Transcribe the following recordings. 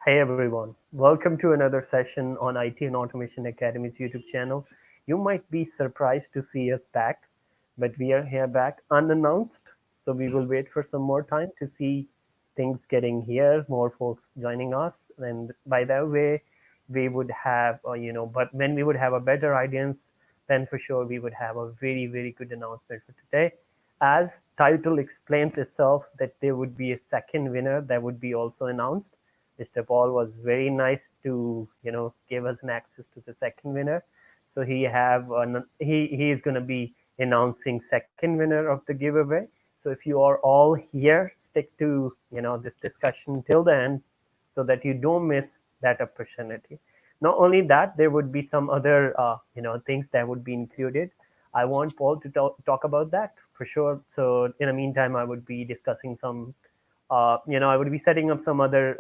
Hey everyone, welcome to another session on IT and Automation Academy's YouTube channel. You might be surprised to see us back, but we are here back unannounced. So we will wait for some more time to see things getting here, more folks joining us. And by that way, we would have, but when we would have a better audience, then for sure we would have a very, very good announcement for today. As title explains itself, that there would be a second winner that would be also announced. Mr. Paul was very nice to give us an access to the second winner. So he is going to be announcing second winner of the giveaway. So if you are all here, stick to this discussion till the end, so that you don't miss that opportunity. Not only that, there would be some other things that would be included. I want Paul to talk about that for sure. So in the meantime, I would be discussing some I would be setting up some other,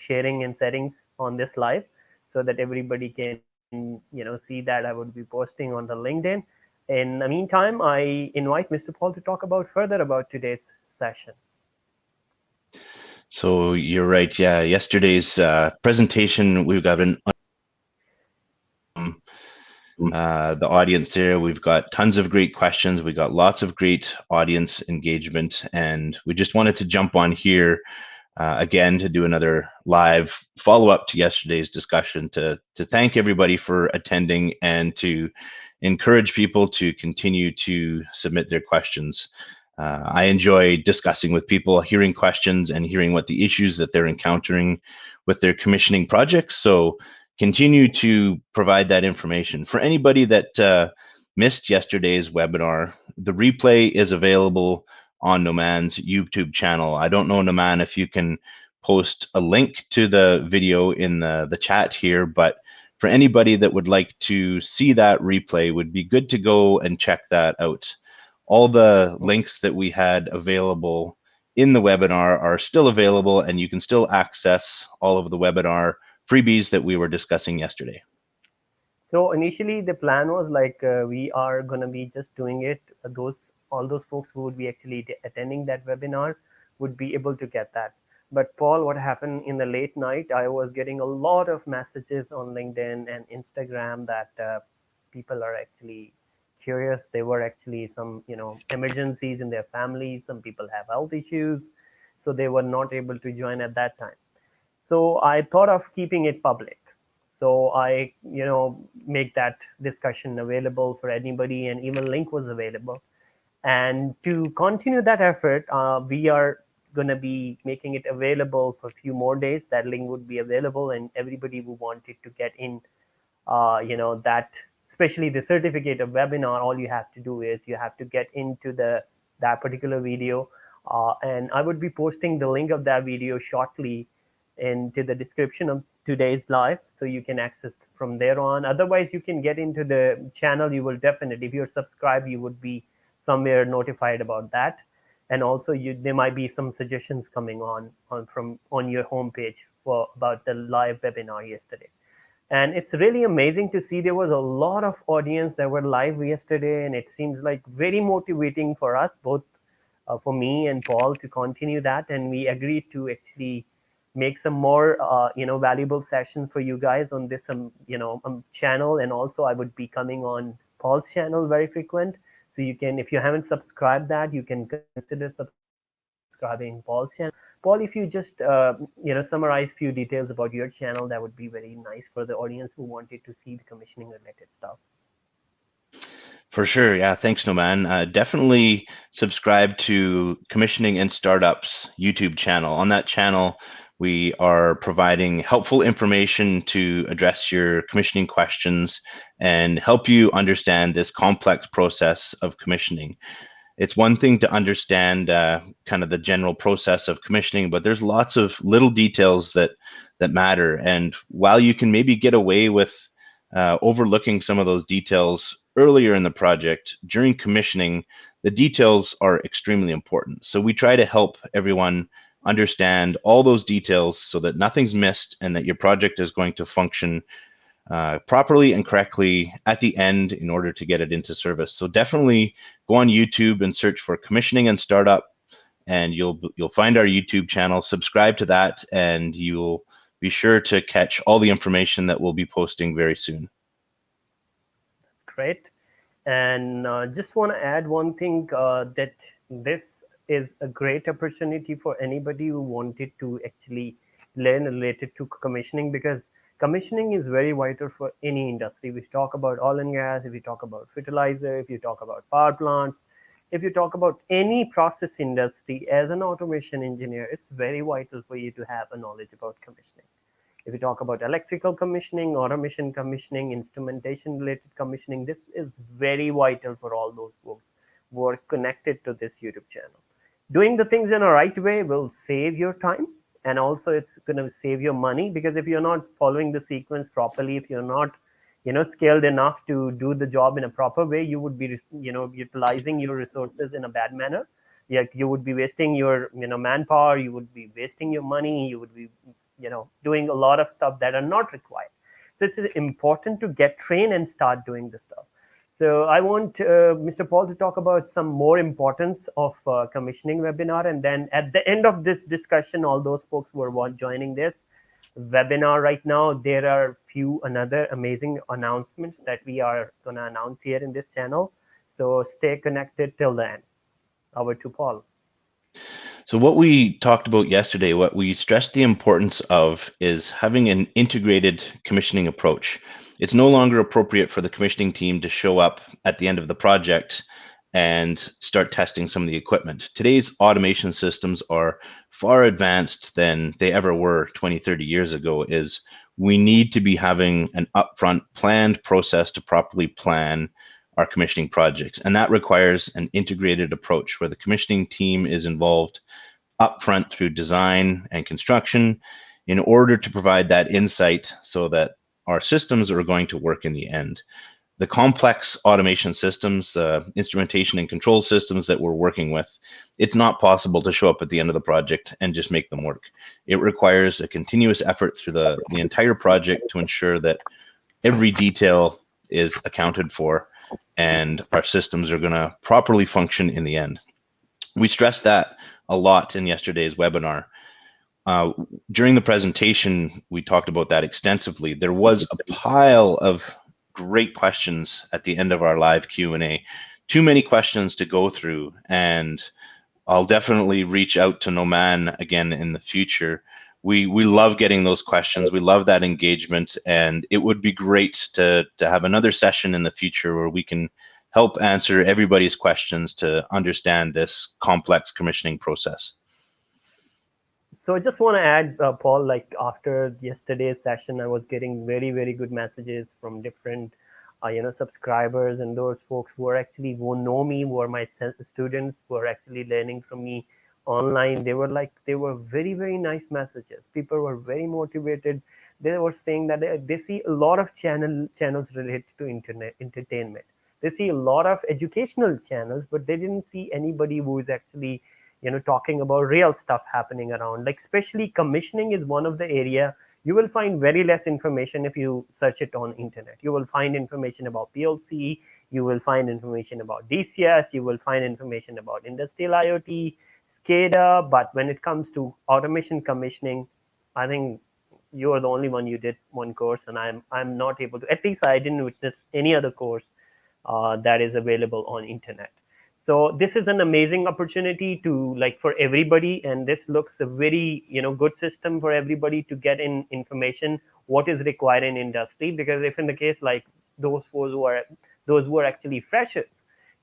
sharing and settings on this live, so that everybody can, see that I would be posting on the LinkedIn. In the meantime, I invite Mr. Paul to talk about further about today's session. So you're right. Yeah, yesterday's presentation, we've got the audience there. We've got tons of great questions. We got lots of great audience engagement, and we just wanted to jump on here again to do another live follow-up to yesterday's discussion to thank everybody for attending and to encourage people to continue to submit their questions. I enjoy discussing with people, hearing questions and hearing what the issues that they're encountering with their commissioning projects. So continue to provide that information. For anybody that missed yesterday's webinar, the replay is available on Noman's YouTube channel. I don't know, Noman, if you can post a link to the video in the chat here, but for anybody that would like to see that replay, would be good to go and check that out. All the links that we had available in the webinar are still available, and you can still access all of the webinar freebies that we were discussing yesterday. So initially the plan was like we are going to be just doing it. All those folks who would be actually attending that webinar would be able to get that. But Paul, what happened in the late night, I was getting a lot of messages on LinkedIn and Instagram that people are actually curious. There were actually some, emergencies in their families. Some people have health issues, so they were not able to join at that time. So I thought of keeping it public. So I, make that discussion available for anybody, and even link was available. And to continue that effort, we are going to be making it available for a few more days. That link would be available, and everybody who wanted to get in, that, especially the certificate of webinar, all you have to do is you have to get into that particular video. And I would be posting the link of that video shortly into the description of today's live, so you can access from there on. Otherwise, you can get into the channel. You will definitely, if you're subscribed, you would be somewhere notified about that. And also there might be some suggestions coming on your homepage about the live webinar yesterday. And it's really amazing to see there was a lot of audience that were live yesterday, and it seems like very motivating for us, both for me and Paul, to continue that. And we agreed to actually make some more valuable sessions for you guys on this channel. And also I would be coming on Paul's channel very frequent. So you can, if you haven't subscribed that, you can consider subscribing Paul's channel. Paul, if you just summarize few details about your channel, that would be very nice for the audience who wanted to see the commissioning related stuff. For sure, yeah. Thanks, Noman. Definitely subscribe to Commissioning and Startups YouTube channel. On that channel, we are providing helpful information to address your commissioning questions and help you understand this complex process of commissioning. It's one thing to understand kind of the general process of commissioning, but there's lots of little details that matter. And while you can maybe get away with overlooking some of those details earlier in the project, during commissioning, the details are extremely important. So we try to help everyone understand all those details so that nothing's missed and that your project is going to function properly and correctly at the end in order to get it into service. So definitely go on YouTube and search for Commissioning and Startup, and you'll find our YouTube channel. Subscribe to that, and you'll be sure to catch all the information that we'll be posting very soon. Great. And just want to add one thing, that this is a great opportunity for anybody who wanted to actually learn related to commissioning, because commissioning is very vital for any industry. We talk about oil and gas, if you talk about fertilizer, if you talk about power plants, if you talk about any process industry, as an automation engineer, it's very vital for you to have a knowledge about commissioning. If you talk about electrical commissioning, automation commissioning, instrumentation related commissioning, this is very vital for all those folks who are connected to this YouTube channel. Doing the things in a right way will save your time, and also it's going to save your money, because if you're not following the sequence properly, if you're not skilled enough to do the job in a proper way, you would be utilizing your resources in a bad manner. Yeah, you would be wasting your manpower, you would be wasting your money, you would be doing a lot of stuff that are not required. So it's important to get trained and start doing the stuff. So I want Mr. Paul to talk about some more importance of commissioning webinar, and then at the end of this discussion, all those folks who are joining this webinar right now, there are few another amazing announcements that we are going to announce here in this channel. So stay connected till then. Over to Paul. So what we talked about yesterday, what we stressed the importance of, is having an integrated commissioning approach. It's no longer appropriate for the commissioning team to show up at the end of the project and start testing some of the equipment. Today's automation systems are far advanced than they ever were 20, 30 years ago. We need to be having an upfront planned process to properly plan our commissioning projects. And that requires an integrated approach where the commissioning team is involved upfront through design and construction in order to provide that insight so that our systems are going to work in the end. The complex automation systems, instrumentation and control systems that we're working with, it's not possible to show up at the end of the project and just make them work. It requires a continuous effort through the entire project to ensure that every detail is accounted for and our systems are going to properly function in the end. We stressed that a lot in yesterday's webinar. During the presentation, we talked about that extensively. There was a pile of great questions at the end of our live Q&A. Too many questions to go through, and I'll definitely reach out to Noman again in the future. We love getting those questions. We love that engagement, and it would be great to have another session in the future where we can help answer everybody's questions to understand this complex commissioning process. So I just want to add, Paul, like after yesterday's session, I was getting very, very good messages from different, subscribers and those folks who know me, who are my students, who are actually learning from me online. They were very, very nice messages. People were very motivated. They were saying that they see a lot of channels related to internet entertainment. They see a lot of educational channels, but they didn't see anybody who is actually talking about real stuff happening around. Like especially commissioning is one of the area you will find very less information if you search it on internet. You will find information about PLC, you will find information about DCS, you will find information about industrial IoT, SCADA, but when it comes to automation commissioning, I think you are the only one you did one course, and I'm not able to, at least I didn't witness any other course that is available on internet. So this is an amazing opportunity to for everybody, and this looks a very good system for everybody to get in information what is required in industry. Because if in the case like those who are actually freshers,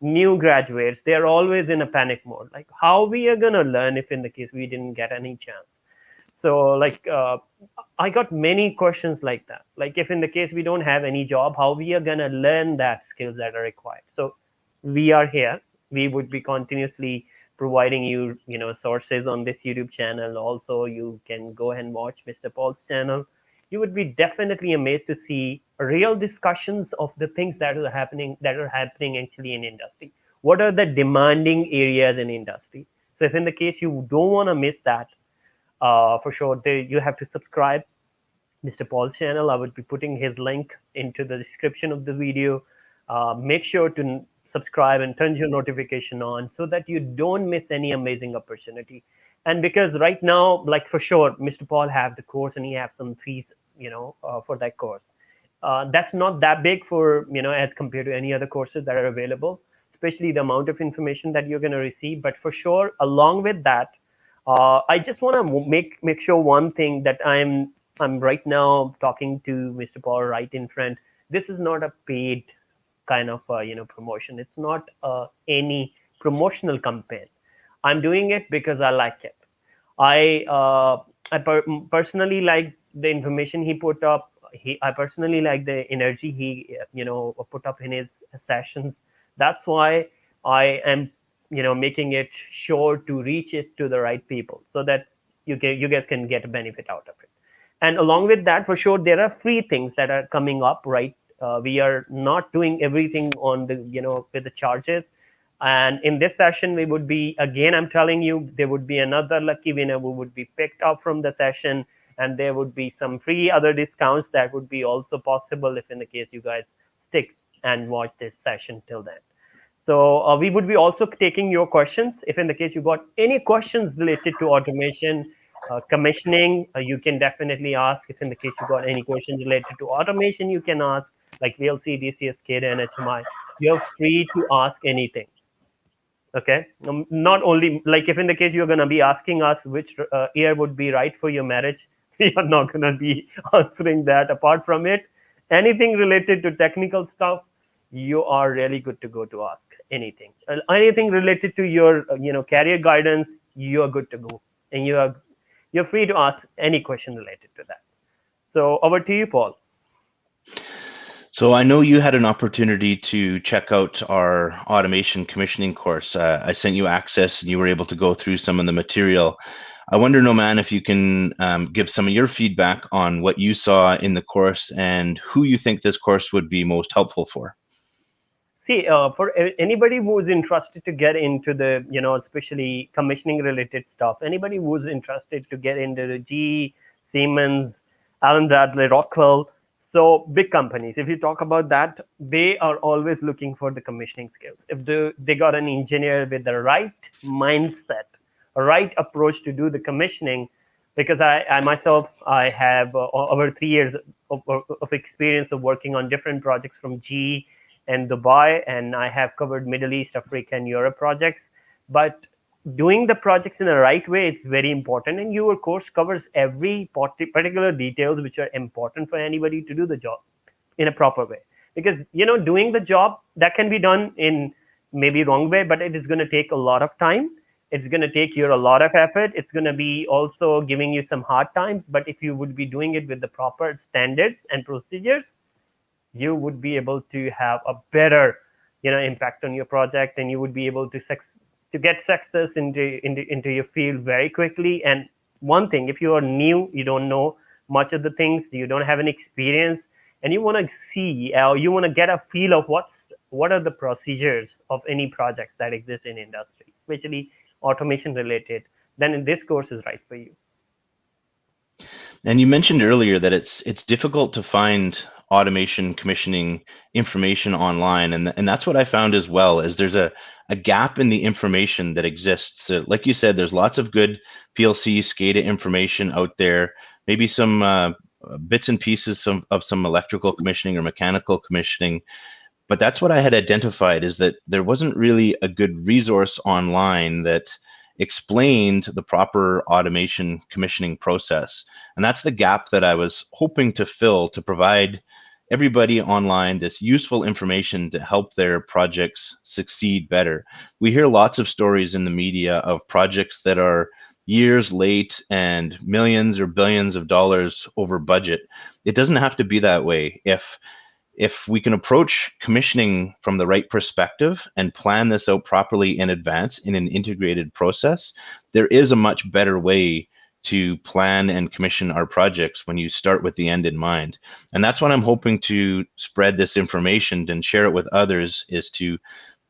new graduates, they are always in a panic mode. Like how we are gonna learn if in the case we didn't get any chance. So I got many questions like that. Like if in the case we don't have any job, how we are gonna learn that skills that are required. So we are here. We would be continuously providing you, sources on this YouTube channel. Also, you can go ahead and watch Mr. Paul's channel. You would be definitely amazed to see real discussions of the things that are happening actually in industry. What are the demanding areas in industry? So if in the case you don't want to miss that, for sure, you have to subscribe Mr. Paul's channel. I would be putting his link into the description of the video. Make sure to subscribe and turn your notification on so that you don't miss any amazing opportunity. And because right now, like for sure, Mr. Paul have the course and he have some fees, for that course. That's not that big for, as compared to any other courses that are available, especially the amount of information that you're going to receive. But for sure, along with that, I just want to make sure one thing, that I'm right now talking to Mr. Paul right in front. This is not a paid kind of promotion. It's not any promotional campaign. I'm doing it because I like it. I personally like the information he put up. I personally like the energy he put up in his sessions. That's why I am making it sure to reach it to the right people, so that you guys can get a benefit out of it. And along with that, for sure, there are free things that are coming up, right? We are not doing everything on the with the charges. And in this session, we would be, again, I'm telling you, there would be another lucky winner who would be picked up from the session, and there would be some free other discounts that would be also possible if in the case you guys stick and watch this session till then. So we would be also taking your questions. If in the case you got any questions related to automation, commissioning, you can definitely ask. If in the case you got any questions related to automation, you can ask, like VLC, DCS, SCADA, and HMI. You're free to ask anything. Okay. Not only, like, if in the case you're going to be asking us which year would be right for your marriage, we are not going to be answering that. Apart from it, anything related to technical stuff, you are really good to go to ask anything. Anything related to your career guidance, you are good to go, and you're free to ask any question related to that. So over to you, Paul. So I know you had an opportunity to check out our automation commissioning course. I sent you access and you were able to go through some of the material. I wonder, Noman, if you can give some of your feedback on what you saw in the course and who you think this course would be most helpful for. See, for anybody who's interested to get into the, especially commissioning related stuff, anybody who's interested to get into the GE, Siemens, Allen Bradley, Rockwell, so big companies, if you talk about that, they are always looking for the commissioning skills. If they got an engineer with the right mindset, a right approach to do the commissioning, because I myself, I have over 3 years of experience of working on different projects from GE and Dubai, and I have covered Middle East, Africa, and Europe projects. But doing the projects in the right way is very important, and your course covers every particular details which are important for anybody to do the job in a proper way. Because doing the job, that can be done in maybe wrong way, but it is going to take a lot of time. It's going to take you a lot of effort. It's going to be also giving you some hard times. But if you would be doing it with the proper standards and procedures, you would be able to have a better impact on your project, and you would be able to get success into your field very quickly. And one thing, if you are new, you don't know much of the things, you don't have any experience, and you want to see, you want to get a feel of what are the procedures of any projects that exist in industry, especially automation related, then this course is right for you. And you mentioned earlier that it's difficult to find automation commissioning information online, and that's what I found as well. Is there's a gap in the information that exists. Like you said, there's lots of good PLC SCADA information out there. Maybe some bits and pieces of some electrical commissioning or mechanical commissioning. But that's what I had identified, is that there wasn't really a good resource online that explained the proper automation commissioning process. And that's the gap that I was hoping to fill, to provide everybody online this useful information to help their projects succeed better. We hear lots of stories in the media of projects that are years late and millions or billions of dollars over budget. It doesn't have to be that way. If we can approach commissioning from the right perspective and plan this out properly in advance in an integrated process, there is a much better way to plan and commission our projects when you start with the end in mind. And that's what I'm hoping to spread this information and share it with others, is to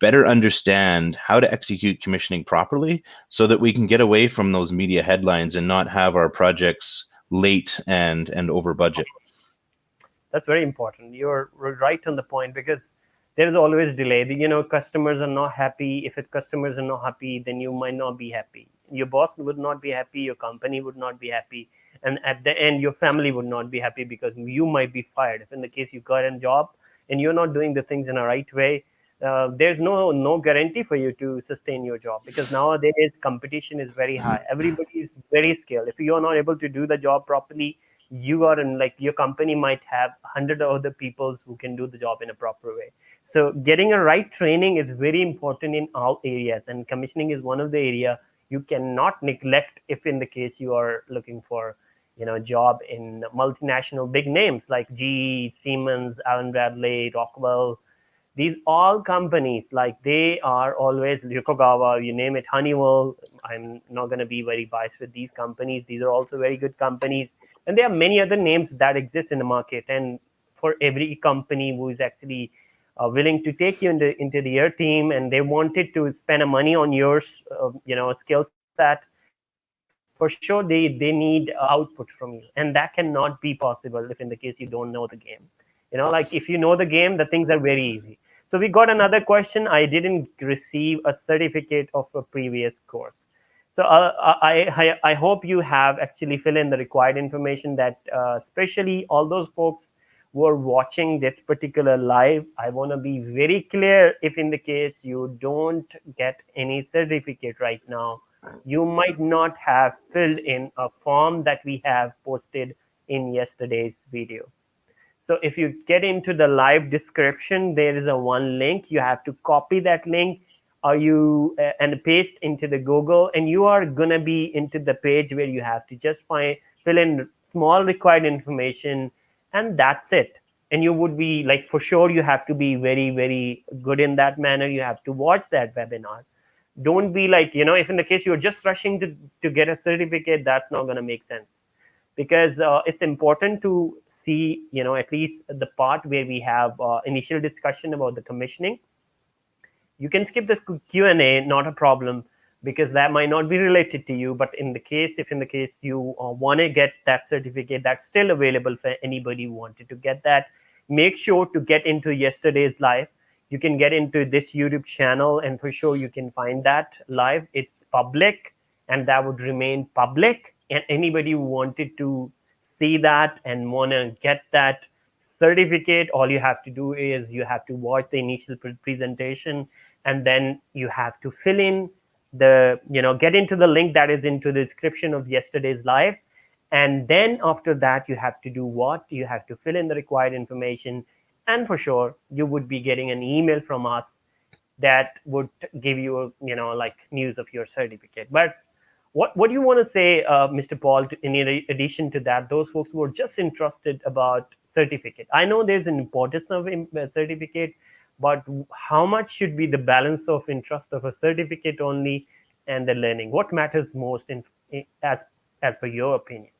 better understand how to execute commissioning properly so that we can get away from those media headlines and not have our projects late and over budget. That's very important. You're right on the point, because there is always delay. Customers are not happy. If customers are not happy, then you might not be happy. your boss would not be happy, your company would not be happy, and at the end your family would not be happy because you might be fired if in the case you got a job and you're not doing the things in a right way. There's no guarantee for you to sustain your job, because nowadays competition is very high. Everybody is very skilled. If you are not able to do the job properly, you are in, like, your company might have 100 other people who can do the job in a proper way. So getting a right training is very important in all areas, and commissioning is one of the area you cannot neglect if in the case you are looking for, job in multinational big names like GE, Siemens, Allen Bradley, Rockwell. These all companies, like, they are always Yokogawa, you name it, Honeywell. I'm not going to be very biased with these companies. These are also very good companies, and there are many other names that exist in the market. And for every company who is actually willing to take you into their team, and they wanted to spend money on your skill set, for sure they need output from you, and that cannot be possible if in the case you don't know the game. Like, if you know the game, the things are very easy. So we got another question. I didn't receive a certificate of a previous course. So I hope you have actually fill in the required information, that especially all those folks who are watching this particular live. I want to be very clear, if in the case you don't get any certificate right now, you might not have filled in a form that we have posted in yesterday's video. So if you get into the live description, there is a one link. You have to copy that link, or and paste into the Google, and you are gonna be into the page where you have to just fill in small required information, and that's it. And you would be like, for sure, you have to be very, very good in that manner. You have to watch that webinar. Don't be like, if in the case you're just rushing to get a certificate, that's not gonna make sense, because it's important to see, at least the part where we have initial discussion about the commissioning. You can skip the Q&A, not a problem, because that might not be related to you. But if in the case you want to get that certificate, that's still available for anybody who wanted to get that. Make sure to get into yesterday's live. You can get into this YouTube channel, and for sure you can find that live. It's public, and that would remain public. And anybody who wanted to see that and want to get that certificate, all you have to do is you have to watch the initial presentation, and then you have to fill in get into the link that is into the description of yesterday's live. And then after that, you have to do what? You have to fill in the required information, and for sure you would be getting an email from us that would give you like news of your certificate. But what do you want to say, Mr. Paul, in addition to that, those folks who are just interested about certificate? I know there's an importance of a certificate, but how much should be the balance of interest of a certificate only and the learning? What matters most as per your opinion?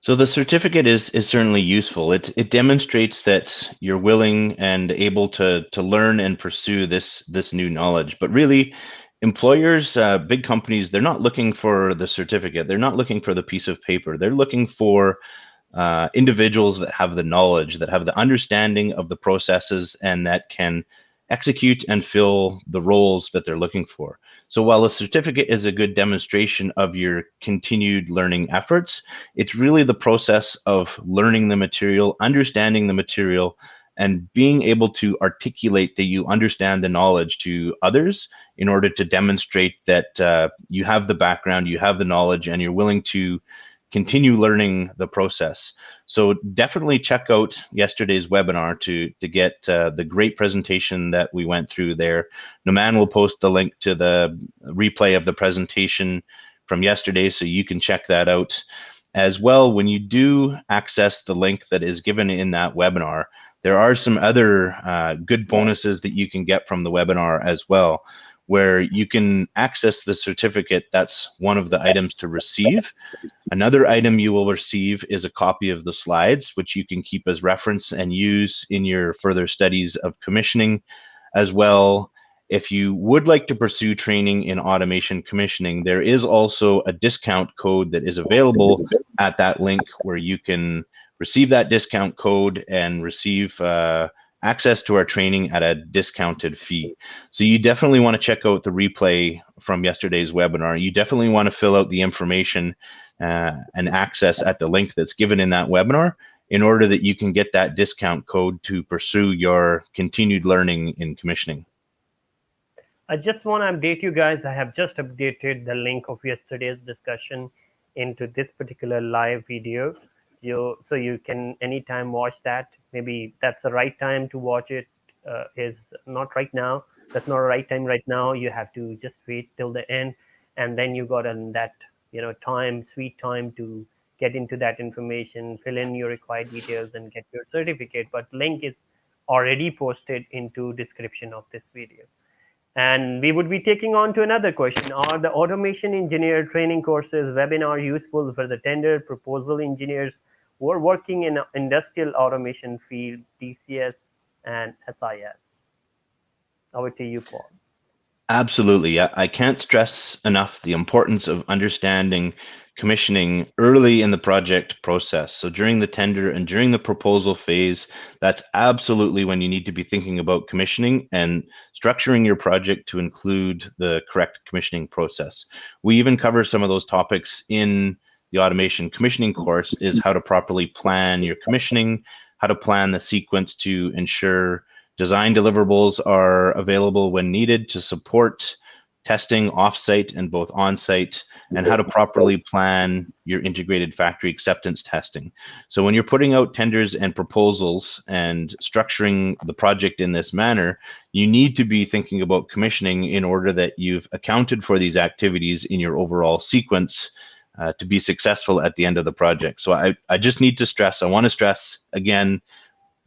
So the certificate is certainly useful. It demonstrates that you're willing and able to learn and pursue this new knowledge. But really, employers, big companies, they're not looking for the certificate. They're not looking for the piece of paper. They're looking for individuals that have the knowledge, that have the understanding of the processes, and that can execute and fill the roles that they're looking for. So while a certificate is a good demonstration of your continued learning efforts, it's really the process of learning the material, understanding the material, and being able to articulate that you understand the knowledge to others in order to demonstrate that you have the background, you have the knowledge, and you're willing to continue learning the process. So definitely check out yesterday's webinar to get the great presentation that we went through there. Naman will post the link to the replay of the presentation from yesterday, so you can check that out. As well, when you do access the link that is given in that webinar, there are some other good bonuses that you can get from the webinar as well, where you can access the certificate. That's one of the items to receive. Another item you will receive is a copy of the slides, which you can keep as reference and use in your further studies of commissioning. As well, if you would like to pursue training in automation commissioning, there is also a discount code that is available at that link, where you can receive that discount code and receive access to our training at a discounted fee. So you definitely want to check out the replay from yesterday's webinar, you definitely want to fill out the information and access at the link that's given in that webinar in order that you can get that discount code to pursue your continued learning in commissioning. I just want to update you guys. I have just updated the link of yesterday's discussion into this particular live video. So you can anytime watch that. Maybe that's the right time to watch it. Is not right now. That's not the right time right now. You have to just wait till the end, and then you got on that time, sweet time to get into that information, fill in your required details, and get your certificate. But link is already posted into description of this video. And we would be taking on to another question. Are the automation engineer training courses webinar useful for the tender proposal engineers who are working in industrial automation field, DCS and SIS? Over to you, Paul. Absolutely. I can't stress enough the importance of understanding commissioning early in the project process. So during the tender and during the proposal phase, that's absolutely when you need to be thinking about commissioning and structuring your project to include the correct commissioning process. We even cover some of those topics in the automation commissioning course, is how to properly plan your commissioning, how to plan the sequence to ensure design deliverables are available when needed to support testing offsite and both on-site, and how to properly plan your integrated factory acceptance testing. So when you're putting out tenders and proposals and structuring the project in this manner, you need to be thinking about commissioning in order that you've accounted for these activities in your overall sequence to be successful at the end of the project. So I just need to stress, I want to stress again,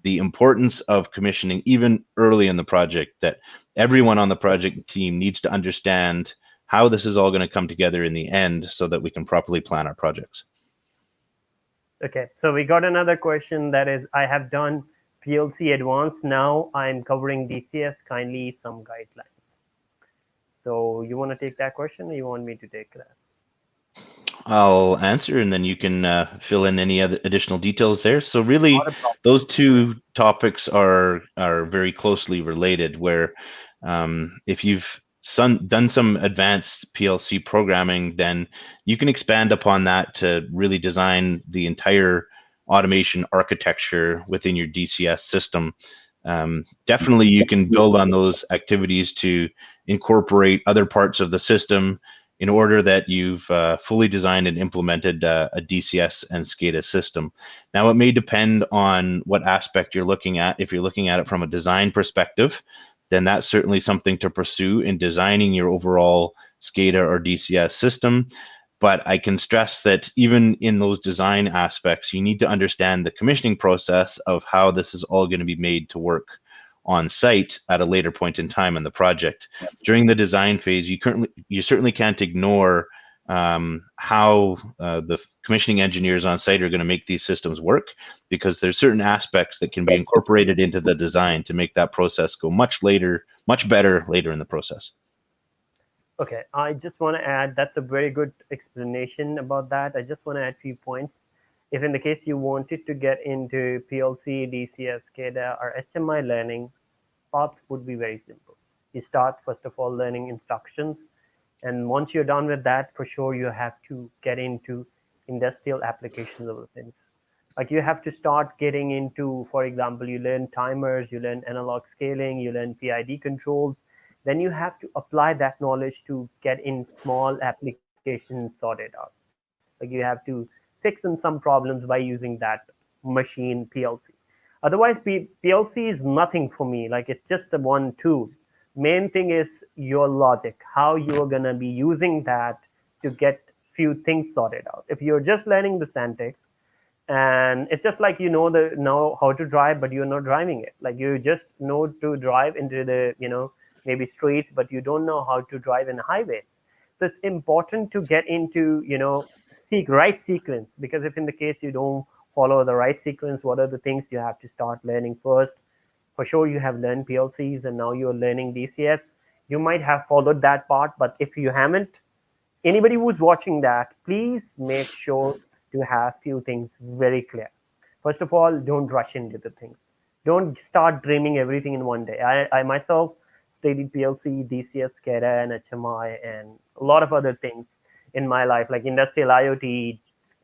the importance of commissioning even early in the project, that everyone on the project team needs to understand how this is all going to come together in the end so that we can properly plan our projects. Okay, so we got another question that is, I have done PLC advanced, now I'm covering DCS, kindly some guidelines. So you want to take that question or you want me to take that? I'll answer and then you can fill in any other additional details there. So really, those two topics are very closely related, where if you've done some advanced PLC programming, then you can expand upon that to really design the entire automation architecture within your DCS system. Definitely you can build on those activities to incorporate other parts of the system in order that you've fully designed and implemented a DCS and SCADA system. Now, it may depend on what aspect you're looking at. If you're looking at it from a design perspective, then that's certainly something to pursue in designing your overall SCADA or DCS system. But I can stress that even in those design aspects, you need to understand the commissioning process of how this is all going to be made to work on site at a later point in time in the project. During the design phase, you certainly can't ignore how the commissioning engineers on site are going to make these systems work, because there's certain aspects that can be incorporated into the design to make that process go much better later in the process. Okay, I just want to add, that's a very good explanation about that. I just want to add a few points. If in the case you wanted to get into PLC, DCS, SCADA, or HMI learning, path would be very simple. You start, first of all, learning instructions. And once you're done with that, for sure, you have to get into industrial applications of the things. Like you have to start getting into, for example, you learn timers, you learn analog scaling, you learn PID controls. Then you have to apply that knowledge to get in small applications sorted out. Like you have to fix in some problems by using that machine PLC. Otherwise, PLC is nothing for me. Like it's just a one tool. Main thing is your logic, how you're gonna be using that to get few things sorted out. If you're just learning the syntax, and it's just like know how to drive, but you're not driving it. Like you just know to drive into the maybe streets, but you don't know how to drive in highways. So it's important to get into right sequence, because if in the case you don't follow the right sequence, what are the things you have to start learning first? For sure, you have learned PLCs and now you're learning DCS. You might have followed that part, but if you haven't, anybody who's watching that, please make sure to have few things very clear. First of all, don't rush into the things. Don't start dreaming everything in one day. I myself studied PLC, DCS, SCADA, and HMI, and a lot of other things in my life, like industrial IoT,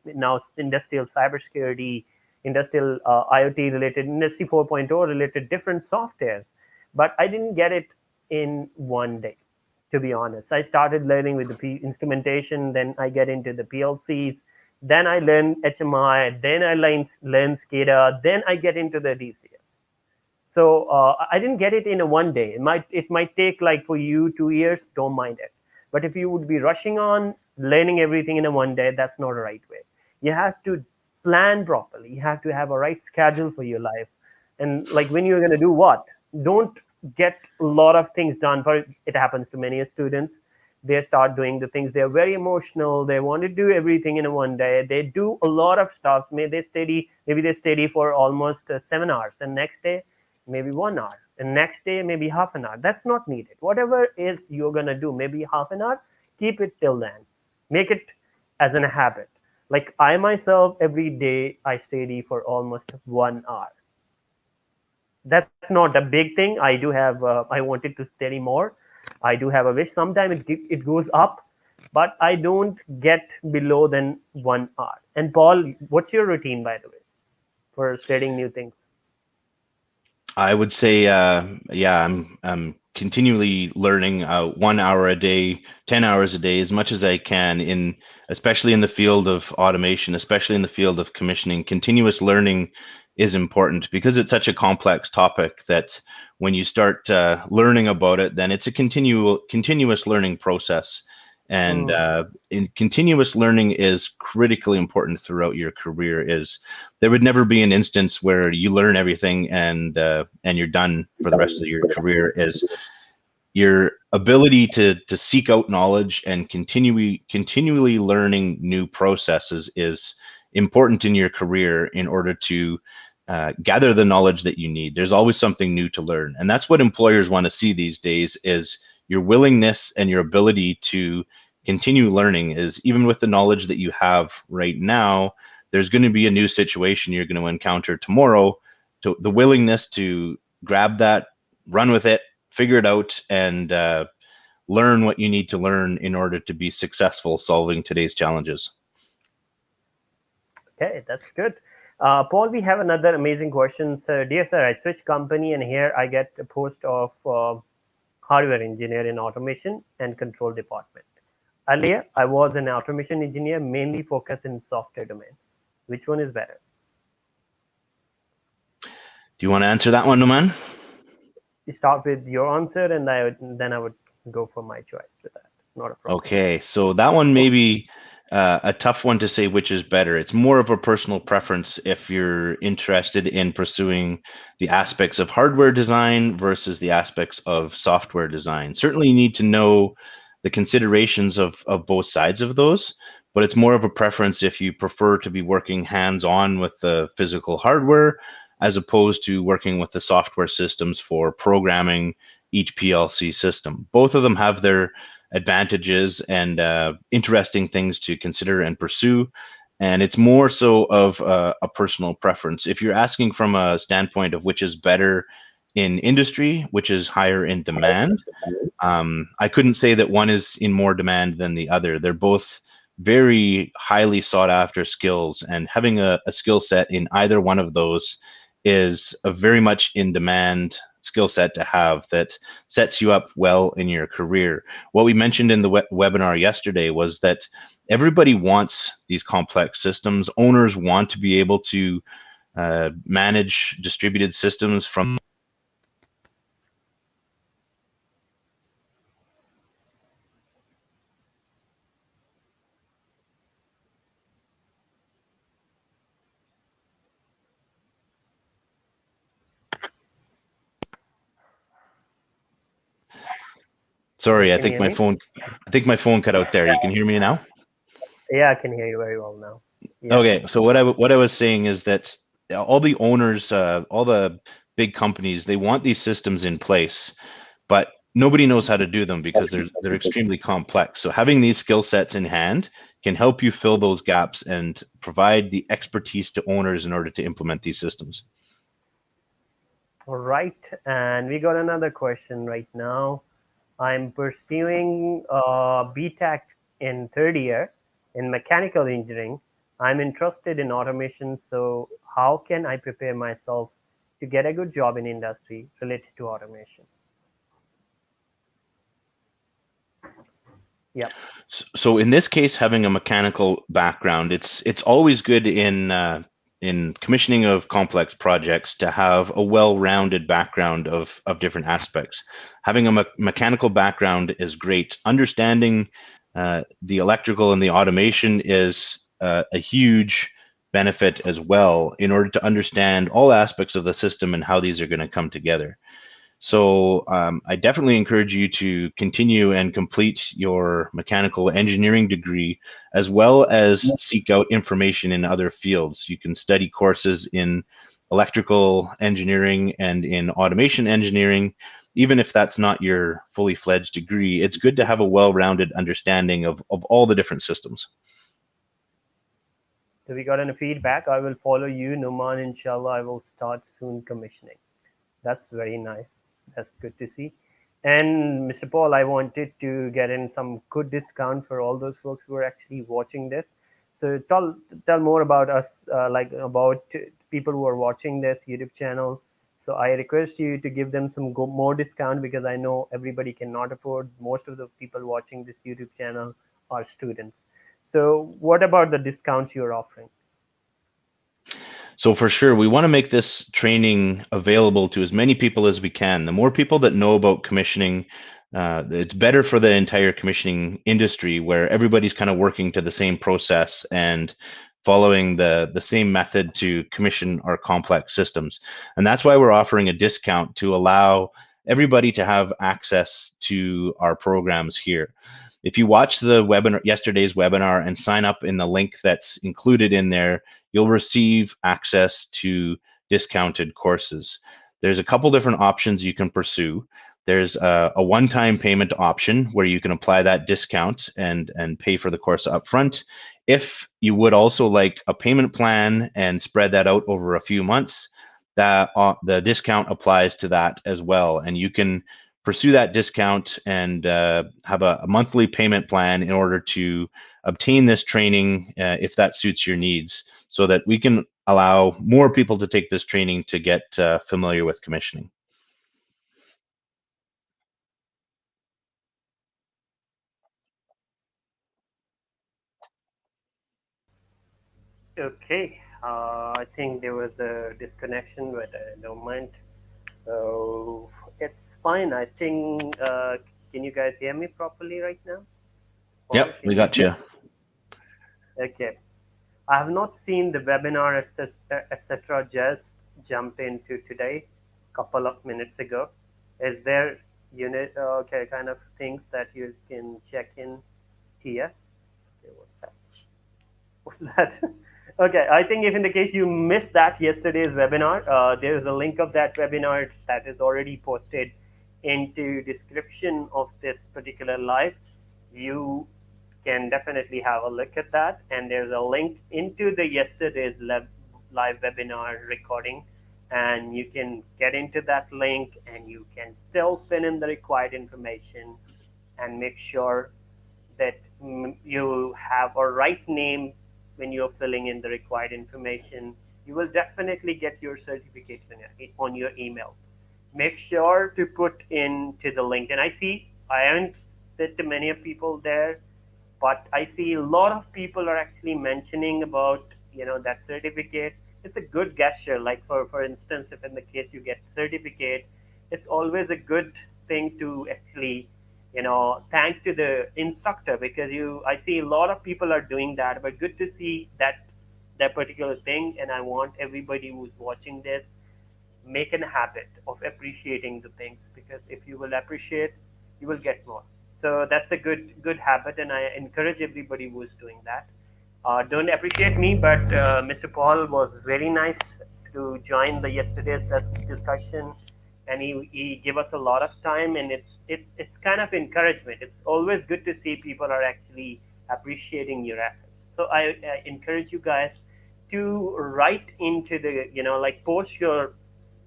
now industrial cybersecurity, industrial IoT related, Industry 4.0 related different softwares. But I didn't get it in one day, to be honest. I started learning with the instrumentation, then I get into the PLCs, then I learn HMI, then I learn SCADA, then I get into the DCS. So I didn't get it in a one day. It might take like for you 2 years. Don't mind it. But if you would be rushing on learning everything in a one day, that's not a right way. You have to plan properly. You have to have a right schedule for your life. And like when you're going to do what, don't get a lot of things done. For it happens to many students. They start doing the things. They're very emotional. They want to do everything in a one day. They do a lot of stuff. Maybe they study for almost 7 hours, and next day maybe 1 hour, and next day maybe half an hour. That's not needed. Whatever is you're gonna do, maybe half an hour, keep it till then. Make it as a habit. Like I myself, every day I study for almost 1 hour. That's not a big thing. I do have. I wanted to study more. I do have a wish. Sometimes it goes up, but I don't get below than 1 hour. And Paul, what's your routine, by the way, for studying new things? I would say, yeah, I'm continually learning 1 hour a day, 10 hours a day, as much as I can especially in the field of automation, especially in the field of commissioning. Continuous learning is important because it's such a complex topic that when you start learning about it, then it's a continuous learning process. And in continuous learning is critically important throughout your career. There would never be an instance where you learn everything and you're done for the rest of your career. Is your ability to seek out knowledge and continually learning new processes is important in your career in order to gather the knowledge that you need. There's always something new to learn, and that's what employers want to see these days, is your willingness and your ability to continue learning. Is even with the knowledge that you have right now, there's going to be a new situation you're going to encounter tomorrow. The willingness to grab that, run with it, figure it out, and learn what you need to learn in order to be successful solving today's challenges. Okay, that's good. Paul, we have another amazing question. So, dear sir, I switched company and here I get a post of hardware engineer in automation and control department. Earlier, I was an automation engineer, mainly focused in software domain. Which one is better? Do you want to answer that one, Numan? You start with your answer, and then I would go for my choice with that. Not a problem. Okay, so that one may be a tough one to say which is better. It's more of a personal preference if you're interested in pursuing the aspects of hardware design versus the aspects of software design. Certainly you need to know the considerations of both sides of those, but it's more of a preference if you prefer to be working hands-on with the physical hardware as opposed to working with the software systems for programming each PLC system. Both of them have their advantages and interesting things to consider and pursue, and it's more so of a personal preference. If you're asking from a standpoint of which is better in industry, which is higher in demand, I couldn't say that one is in more demand than the other. They're both very highly sought after skills, and having a skill set in either one of those is a very much in demand skill set to have that sets you up well in your career. What we mentioned in the webinar yesterday was that everybody wants these complex systems. Owners want to be able to manage distributed systems from Sorry, I think my phone cut out there. You can hear me now? Yeah, I can hear you very well now. Yeah. Okay, so what I was saying is that all the owners, all the big companies, they want these systems in place, but nobody knows how to do them because they're extremely complex. So having these skill sets in hand can help you fill those gaps and provide the expertise to owners in order to implement these systems. All right, and we got another question right now. I'm pursuing BTech in third year in mechanical engineering. I'm interested in automation, so how can I prepare myself to get a good job in industry related to automation? Yep. So in this case, having a mechanical background, it's always good in commissioning of complex projects to have a well-rounded background of different aspects. Having a mechanical background is great. Understanding the electrical and the automation is a huge benefit as well in order to understand all aspects of the system and how these are going to come together. So I definitely encourage you to continue and complete your mechanical engineering degree, as well as seek out information in other fields. You can study courses in electrical engineering and in automation engineering. Even if that's not your fully fledged degree, it's good to have a well-rounded understanding of all the different systems. So we got any feedback. I will follow you, Numan. Inshallah, I will start soon commissioning. That's very nice. That's good to see. And Mr. Paul, I wanted to get in some good discount for all those folks who are actually watching this. So tell more about us, like about people who are watching this YouTube channel. So I request you to give them some more discount because I know everybody cannot afford. Most of the people watching this YouTube channel are students. So what about the discounts you're offering? So for sure, we want to make this training available to as many people as we can. The more people that know about commissioning, it's better for the entire commissioning industry where everybody's kind of working to the same process and following the same method to commission our complex systems. And that's why we're offering a discount to allow everybody to have access to our programs here. If you watch the webinar, yesterday's webinar, and sign up in the link that's included in there, you'll receive access to discounted courses. There's a couple different options you can pursue. There's a one-time payment option where you can apply that discount and pay for the course upfront. If you would also like a payment plan and spread that out over a few months, that the discount applies to that as well, and you can pursue that discount and have a monthly payment plan in order to obtain this training if that suits your needs, so that we can allow more people to take this training to get familiar with commissioning. Okay, I think there was a disconnection, but I don't mind. So it's fine. I think. Can you guys hear me properly right now? Paul, Yep, we can you got hear you. me? Okay. I have not seen the webinar, etc. Just jump into today, couple of minutes ago. Is there unit okay kind of things that you can check in here? Okay, what's that? What's that? Okay, I think if in the case you missed that yesterday's webinar, there is a link of that webinar that is already posted into description of this particular live. You can definitely have a look at that, and there's a link into the yesterday's live webinar recording, and you can get into that link and you can still fill in the required information and make sure that you have a right name when you're filling in the required information. You will definitely get your certificate on your email. Make sure to put into the link. And I see, I haven't said to many of people there, but I see a lot of people are actually mentioning about, that certificate. It's a good gesture. Like for instance, if in the case you get certificate, it's always a good thing to actually, thank to the instructor, because I see a lot of people are doing that, but good to see that particular thing. And I want everybody who's watching this make a habit of appreciating the things, because if you will appreciate, you will get more. So that's a good habit, and I encourage everybody who is doing that. Don't appreciate me, but Mr. Paul was very nice to join the yesterday's discussion, and he gave us a lot of time, and it's kind of encouragement. It's always good to see people are actually appreciating your efforts. So I encourage you guys to write into the, like post your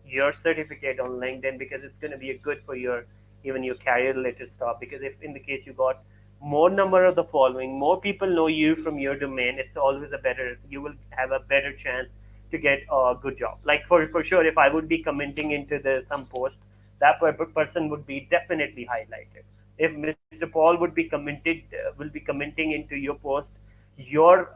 your certificate on LinkedIn, because it's going to be a good for your even your career related stuff. Because if in the case you got more number of the following, more people know you from your domain, it's always a better, you will have a better chance to get a good job. Like for sure, if I would be commenting into the some post, that person would be definitely highlighted. If Mr. Paul would be will be commenting into your post, your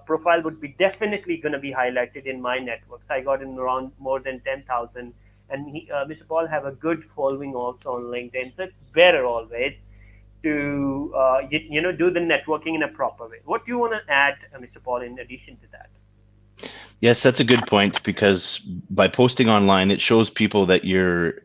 profile would be definitely going to be highlighted in my networks. I got in around more than 10,000, and Mr. Paul have a good following also on LinkedIn. So it's better always to do the networking in a proper way. What do you want to add, Mr. Paul, in addition to that? Yes, that's a good point, because by posting online, it shows people that you're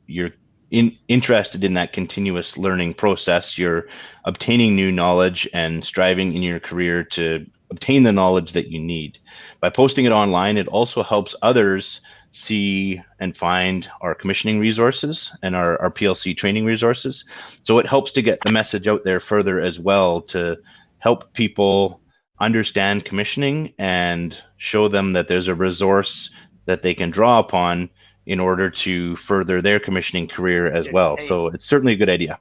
interested in that continuous learning process. You're obtaining new knowledge and striving in your career to obtain the knowledge that you need. By posting it online, it also helps others see and find our commissioning resources and our PLC training resources. So it helps to get the message out there further as well, to help people understand commissioning and show them that there's a resource that they can draw upon in order to further their commissioning career as well. Hey, So it's certainly a good idea.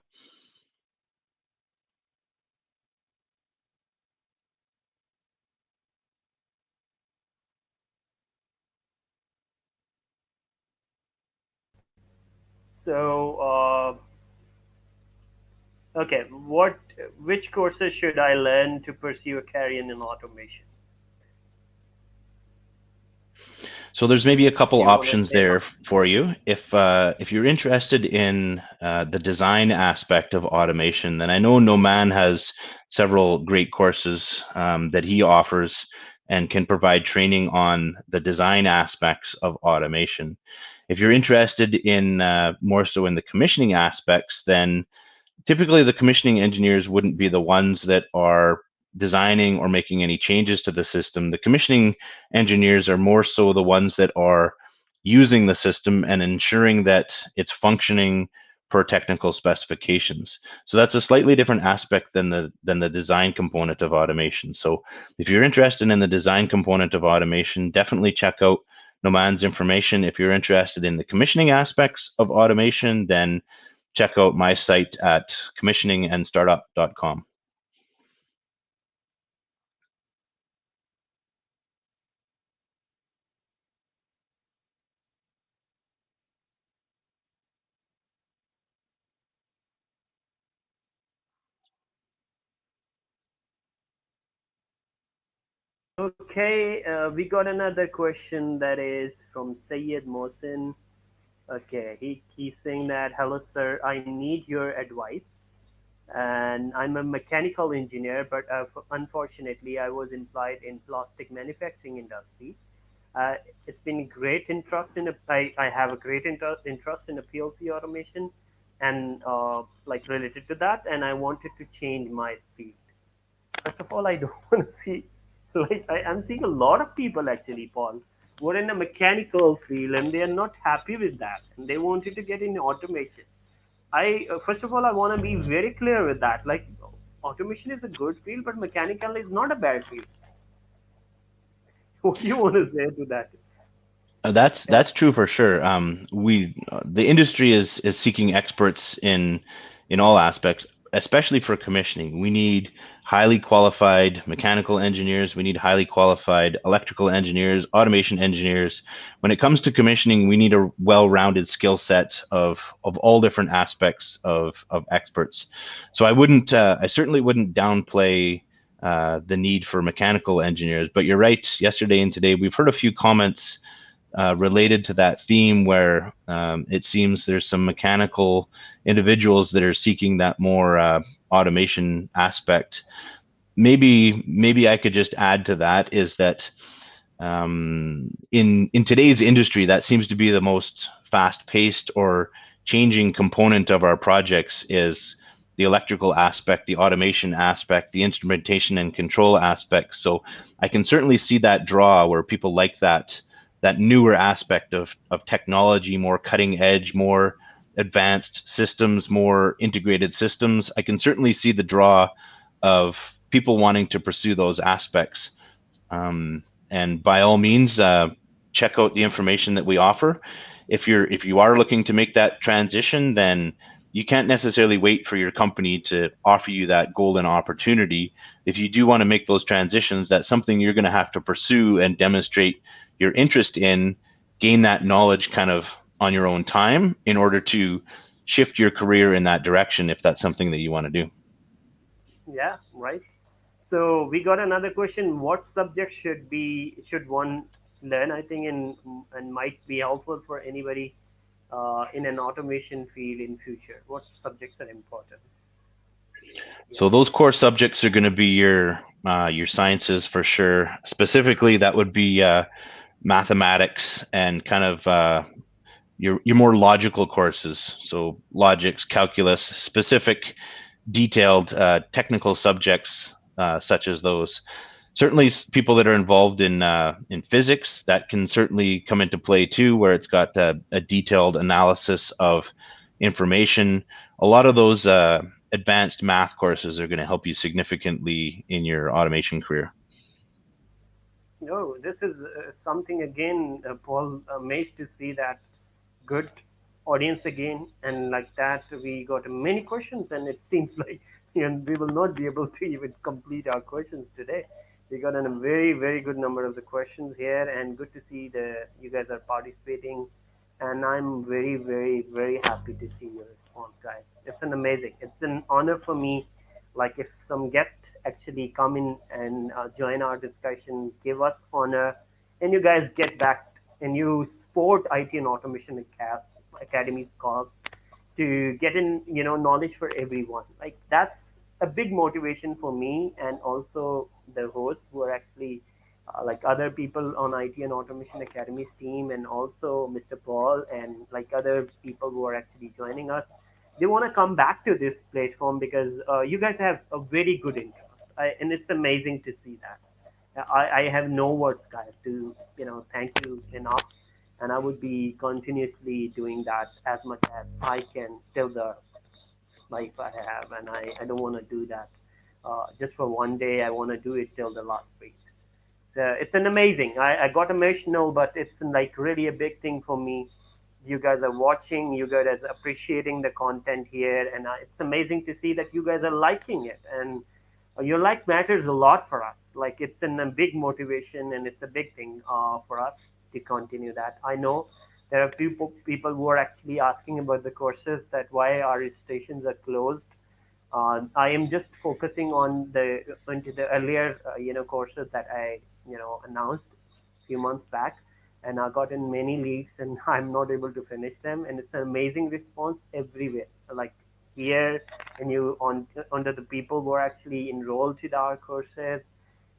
so okay, which courses should I learn to pursue a career in automation? So there's maybe a Do couple you want to options say there something? for you. If you're interested in the design aspect of automation, then I know Noman has several great courses that he offers and can provide training on the design aspects of automation. If you're interested in more so in the commissioning aspects, then typically the commissioning engineers wouldn't be the ones that are designing or making any changes to the system. The commissioning engineers are more so the ones that are using the system and ensuring that it's functioning per technical specifications. So that's a slightly different aspect than the design component of automation. So if you're interested in the design component of automation, definitely check out Noman's information. If you're interested in the commissioning aspects of automation, then check out my site at commissioningandstartup.com. Okay, we got another question that is from Sayed Mohsin. Okay, he's saying that, hello sir, I need your advice. And I'm a mechanical engineer, but unfortunately, I was employed in plastic manufacturing industry. Uh, it's been great interest in I have a great interest in a PLC automation, and like related to that, and I wanted to change my field. First of all, I don't want to see, like, I'm seeing a lot of people actually, Paul, who are in a mechanical field and they are not happy with that and they wanted to get in automation. First of all, I want to be very clear with that. Like, automation is a good field, but mechanical is not a bad field. What do you want to say to that? Yeah. That's true for sure. We The industry is seeking experts in all aspects, especially for commissioning. We need highly qualified mechanical engineers. We need highly qualified electrical engineers, automation engineers. When it comes to commissioning, we need a well-rounded skill set of all different aspects of experts. So I certainly wouldn't downplay the need for mechanical engineers. But you're right. Yesterday and today, we've heard a few comments related to that theme, where it seems there's some mechanical individuals that are seeking that more automation aspect. Maybe I could just add to that, is that in today's industry, that seems to be the most fast-paced or changing component of our projects, is the electrical aspect, the automation aspect, the instrumentation and control aspect. So I can certainly see that draw where people like that newer aspect of technology, more cutting edge, more advanced systems, more integrated systems. I can certainly see the draw of people wanting to pursue those aspects. And by all means, check out the information that we offer. if you are looking to make that transition, then you can't necessarily wait for your company to offer you that golden opportunity. If you do want to make those transitions, that's something you're going to have to pursue and demonstrate your interest in, gain that knowledge kind of on your own time in order to shift your career in that direction if that's something that you want to do. Yeah, right. So we got another question. What subject should one learn? I think and might be helpful for anybody in an automation field in future. What subjects are important? Yeah. So those core subjects are going to be your sciences for sure. Specifically, that would be mathematics and kind of your more logical courses. So logics, calculus, specific, detailed technical subjects such as those. Certainly, people that are involved in physics, that can certainly come into play too, where it's got a detailed analysis of information. A lot of those advanced math courses are going to help you significantly in your automation career. No, this is something again, Paul, amazed to see that good audience again, and like that we got many questions, and it seems like and we will not be able to even complete our questions today. We got a very good number of the questions here, and good to see the you guys are participating, and I'm very happy to see your response, guys. It's an amazing. It's an honor for me. Like if some guests actually come in and join our discussion, give us honor, and you guys get back and you support IT and Automation Academy's cause to get in, knowledge for everyone. Like that's a big motivation for me and also the hosts who are actually like other people on IT and Automation Academy's team, and also Mr. Paul and like other people who are actually joining us. They want to come back to this platform because you guys have a very good interest, and it's amazing to see that. I have no words, guys, to thank you enough, and I would be continuously doing that as much as I can till the life I have, and I don't want to do that just for one day. I want to do it till the last week. It's an amazing. I got emotional, but it's like really a big thing for me. You guys are watching, you guys are appreciating the content here, and it's amazing to see that you guys are liking it, and your like matters a lot for us. Like it's a big motivation, and it's a big thing for us to continue that. I know there are people who are actually asking about the courses, that why our registrations are closed. I am just focusing on the into the earlier courses that I announced a few months back, and I got in many leagues, and I'm not able to finish them. And it's an amazing response everywhere. Like here, and you on under the people who are actually enrolled to our courses,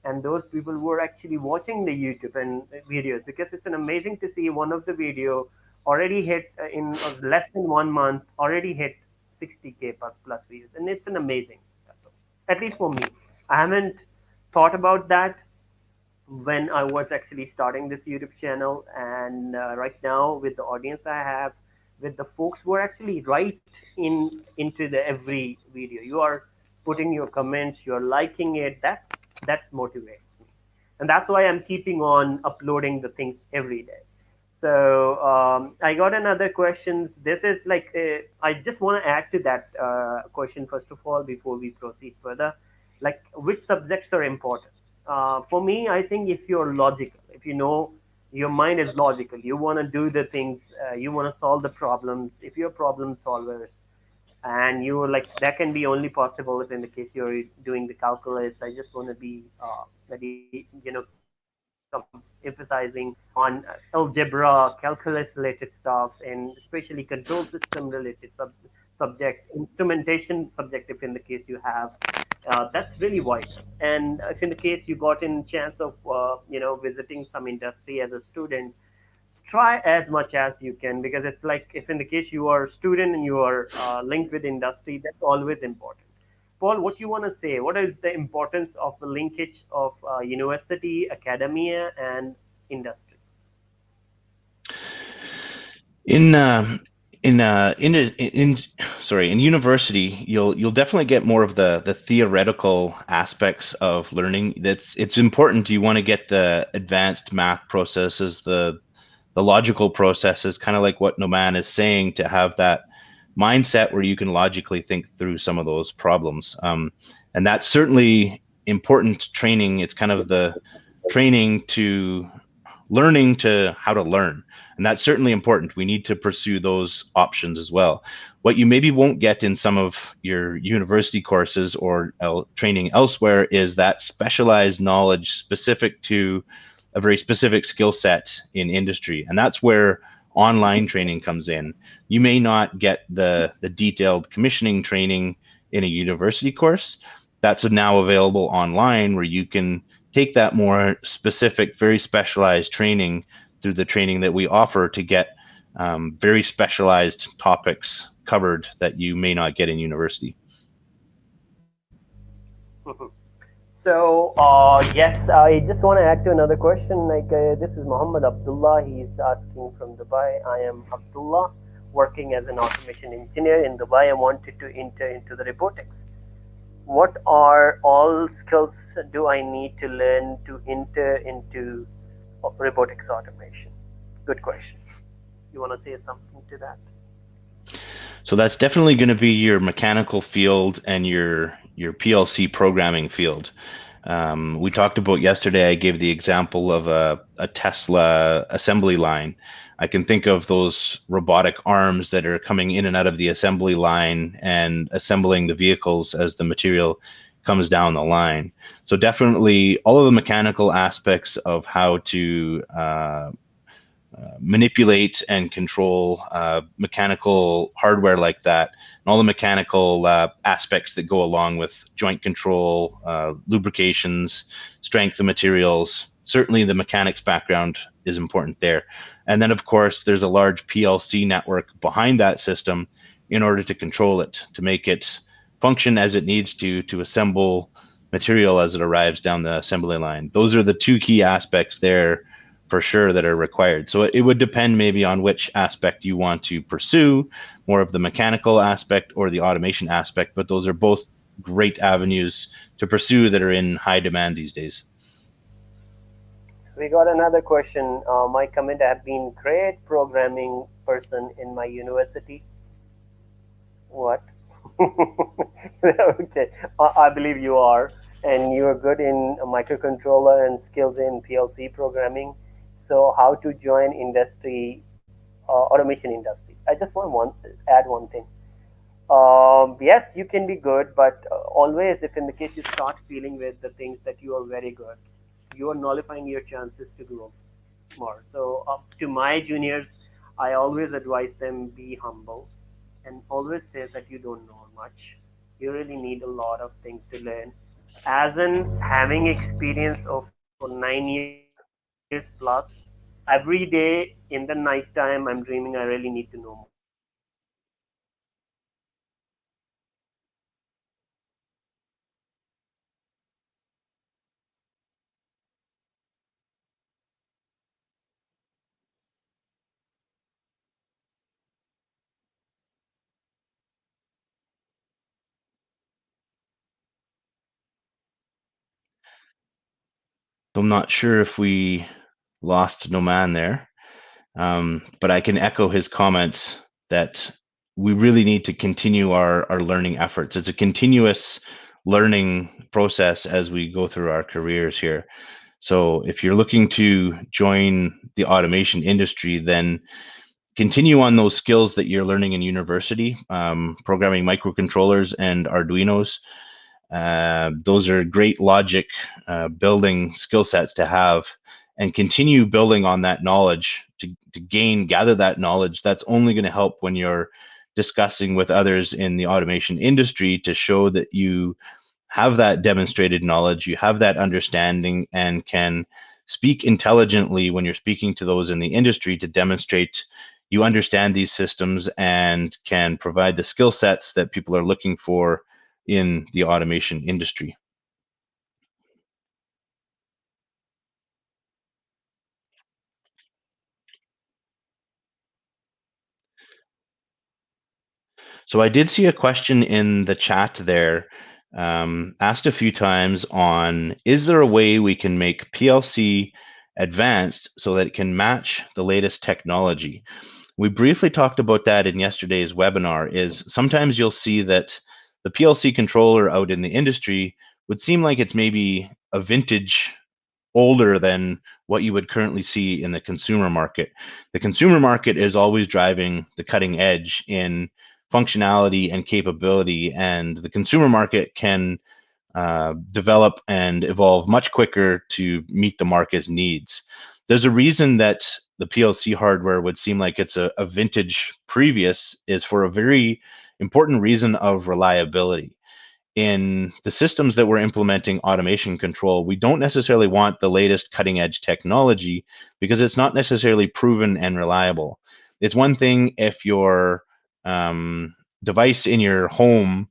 and those people who are actually watching the YouTube and videos, because it's an amazing to see one of the video already hit in less than 1 month already hit 60K plus views, and it's an amazing. At least for me, I haven't thought about that when I was actually starting this YouTube channel, and right now with the audience I have, with the folks who are actually right into the every video, you are putting your comments, you're liking it. That's motivates me, and that's why I'm keeping on uploading the things every day. So I got another question. This is like I just want to add to that question first of all before we proceed further. Like which subjects are important? For me, I think if you're logical, if you know your mind is logical, you want to do the things, you want to solve the problems. If you're problem solvers, and you like that can be only possible if in the case you're doing the calculus. I just want to be very emphasizing on algebra, calculus related stuff, and especially control system related subject, instrumentation subject if in the case you have. That's really vital. And if in the case you got in chance of visiting some industry as a student, try as much as you can, because it's like if in the case you are a student and you are linked with industry, that's always important. Paul, what you want to say? What is the importance of the linkage of university, academia, and industry? In in sorry, in university, you'll definitely get more of the theoretical aspects of learning. It's important. You want to get the advanced math processes, the logical processes, kind of like what Noman is saying, to have that mindset where you can logically think through some of those problems. And that's certainly important training. It's kind of the training to learning to how to learn. And that's certainly important. We need to pursue those options as well. What you maybe won't get in some of your university courses or training elsewhere is that specialized knowledge specific to a very specific skill set in industry. And that's where online training comes in. You may not get the detailed commissioning training in a university course. That's now available online, where you can take that more specific, very specialized training through the training that we offer to get very specialized topics covered that you may not get in university. Mhm. So, yes, I just want to add to another question. Like, this is Muhammad Abdullah. He's asking from Dubai. I am Abdullah, working as an automation engineer in Dubai. I wanted to enter into the robotics. What are all skills do I need to learn to enter into robotics automation? Good question. You want to say something to that? So that's definitely going to be your mechanical field and your PLC programming field. We talked about yesterday, I gave the example of a Tesla assembly line. I can think of those robotic arms that are coming in and out of the assembly line and assembling the vehicles as the material comes down the line. So definitely all of the mechanical aspects of how to manipulate and control mechanical hardware like that, and all the mechanical aspects that go along with joint control, lubrications, strength of materials. Certainly the mechanics background is important there. And then, of course, there's a large PLC network behind that system in order to control it, to make it function as it needs to assemble material as it arrives down the assembly line. Those are the two key aspects there for sure that are required. So it would depend maybe on which aspect you want to pursue, more of the mechanical aspect or the automation aspect, but those are both great avenues to pursue that are in high demand these days. We got another question. My comment: I've been great programming person in my university. What? Okay, I believe you are, and you are good in a microcontroller and skills in PLC programming. So, how to join industry, automation industry? I just want add one thing. Yes, you can be good, but always, if in the case you start feeling with the things that you are very good, you are nullifying your chances to grow more. So, to my juniors, I always advise them be humble and always say that you don't know much. You really need a lot of things to learn. As in having experience of for 9 years plus, every day in the night time, I'm dreaming I really need to know more. So always be humble and always So I'm not sure if we lost Noman there, but I can echo his comments that we really need to continue our learning efforts. It's a continuous learning process as we go through our careers here. So if you're looking to join the automation industry, then continue on those skills that you're learning in university, programming microcontrollers and Arduinos. Those are great logic building skill sets to have, and continue building on that knowledge to gather that knowledge. That's only going to help when you're discussing with others in the automation industry to show that you have that demonstrated knowledge, you have that understanding, and can speak intelligently when you're speaking to those in the industry to demonstrate you understand these systems and can provide the skill sets that people are looking for in the automation industry. So I did see a question in the chat there, asked a few times on, is there a way we can make PLC advanced so that it can match the latest technology. We briefly talked about that in yesterday's webinar. Is sometimes you'll see that the PLC controller out in the industry would seem like it's maybe a vintage older than what you would currently see in the consumer market. The consumer market is always driving the cutting edge in functionality and capability, and the consumer market can develop and evolve much quicker to meet the market's needs. There's a reason that the PLC hardware would seem like it's a vintage previous is for a very important reason of reliability. In the systems that we're implementing automation control, we don't necessarily want the latest cutting edge technology because it's not necessarily proven and reliable. It's one thing if your device in your home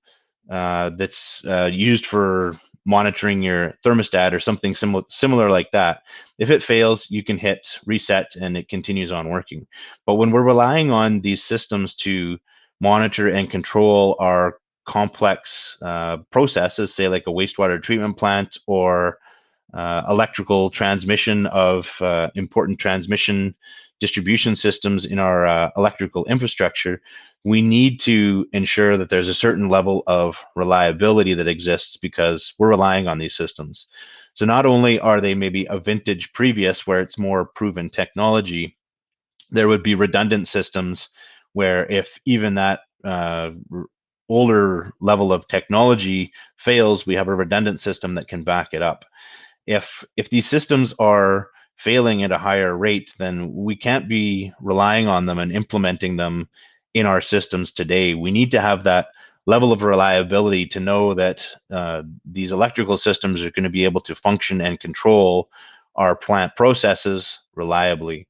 that's used for monitoring your thermostat or something similar like that. If it fails, you can hit reset and it continues on working. But when we're relying on these systems to monitor and control our complex processes, say like a wastewater treatment plant or electrical transmission of important transmission distribution systems in our electrical infrastructure, we need to ensure that there's a certain level of reliability that exists because we're relying on these systems. So not only are they maybe a vintage previous where it's more proven technology, there would be redundant systems where if even that older level of technology fails, we have a redundant system that can back it up. If these systems are failing at a higher rate, then we can't be relying on them and implementing them in our systems today. We need to have that level of reliability to know that these electrical systems are going to be able to function and control our plant processes reliably.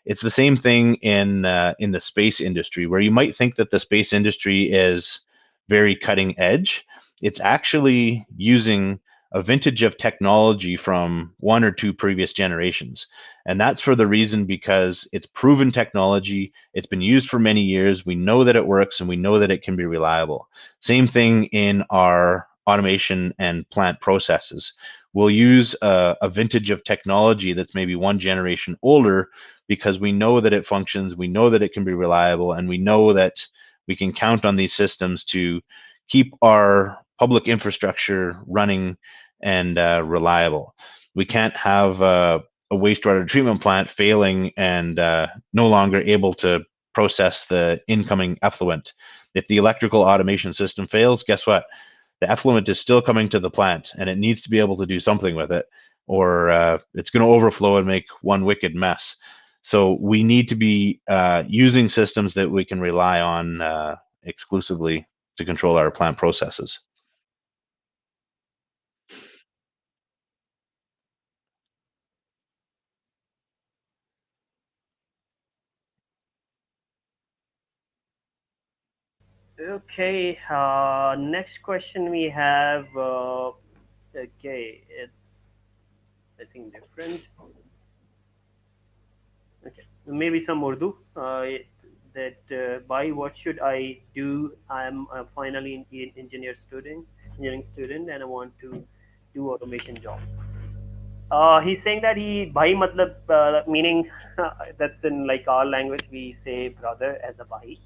It's the same thing in the space industry, where you might think that the space industry is very cutting edge. It's actually using a vintage of technology from one or two previous generations. And that's for the reason because it's proven technology, it's been used for many years, we know that it works, and we know that it can be reliable. Same thing in our automation and plant processes. We'll use a vintage of technology that's maybe one generation older because we know that it functions, we know that it can be reliable, and we know that we can count on these systems to keep our public infrastructure running and reliable. We can't have a wastewater treatment plant failing and no longer able to process the incoming effluent. If the electrical automation system fails, guess what? The effluent is still coming to the plant and it needs to be able to do something with it, or it's going to overflow and make one wicked mess. So we need to be using systems that we can rely on exclusively to control our plant processes. Okay, next question we have. Okay, it's I think different. Okay, maybe some Urdu. By what should I do? I'm finally an engineering student, and I want to do automation job. He's saying that bhai matlab meaning that's in like our language we say brother as a bhai.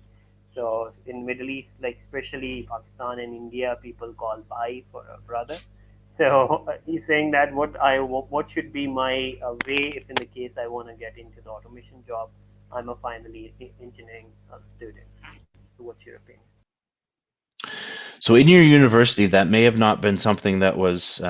So in Middle East, like especially Pakistan and India, people call bhai for a brother. So he's saying that what should be my way if in the case I want to get into the automation job, I'm a finally engineering student. So what's your opinion? So in your university, that may have not been something that was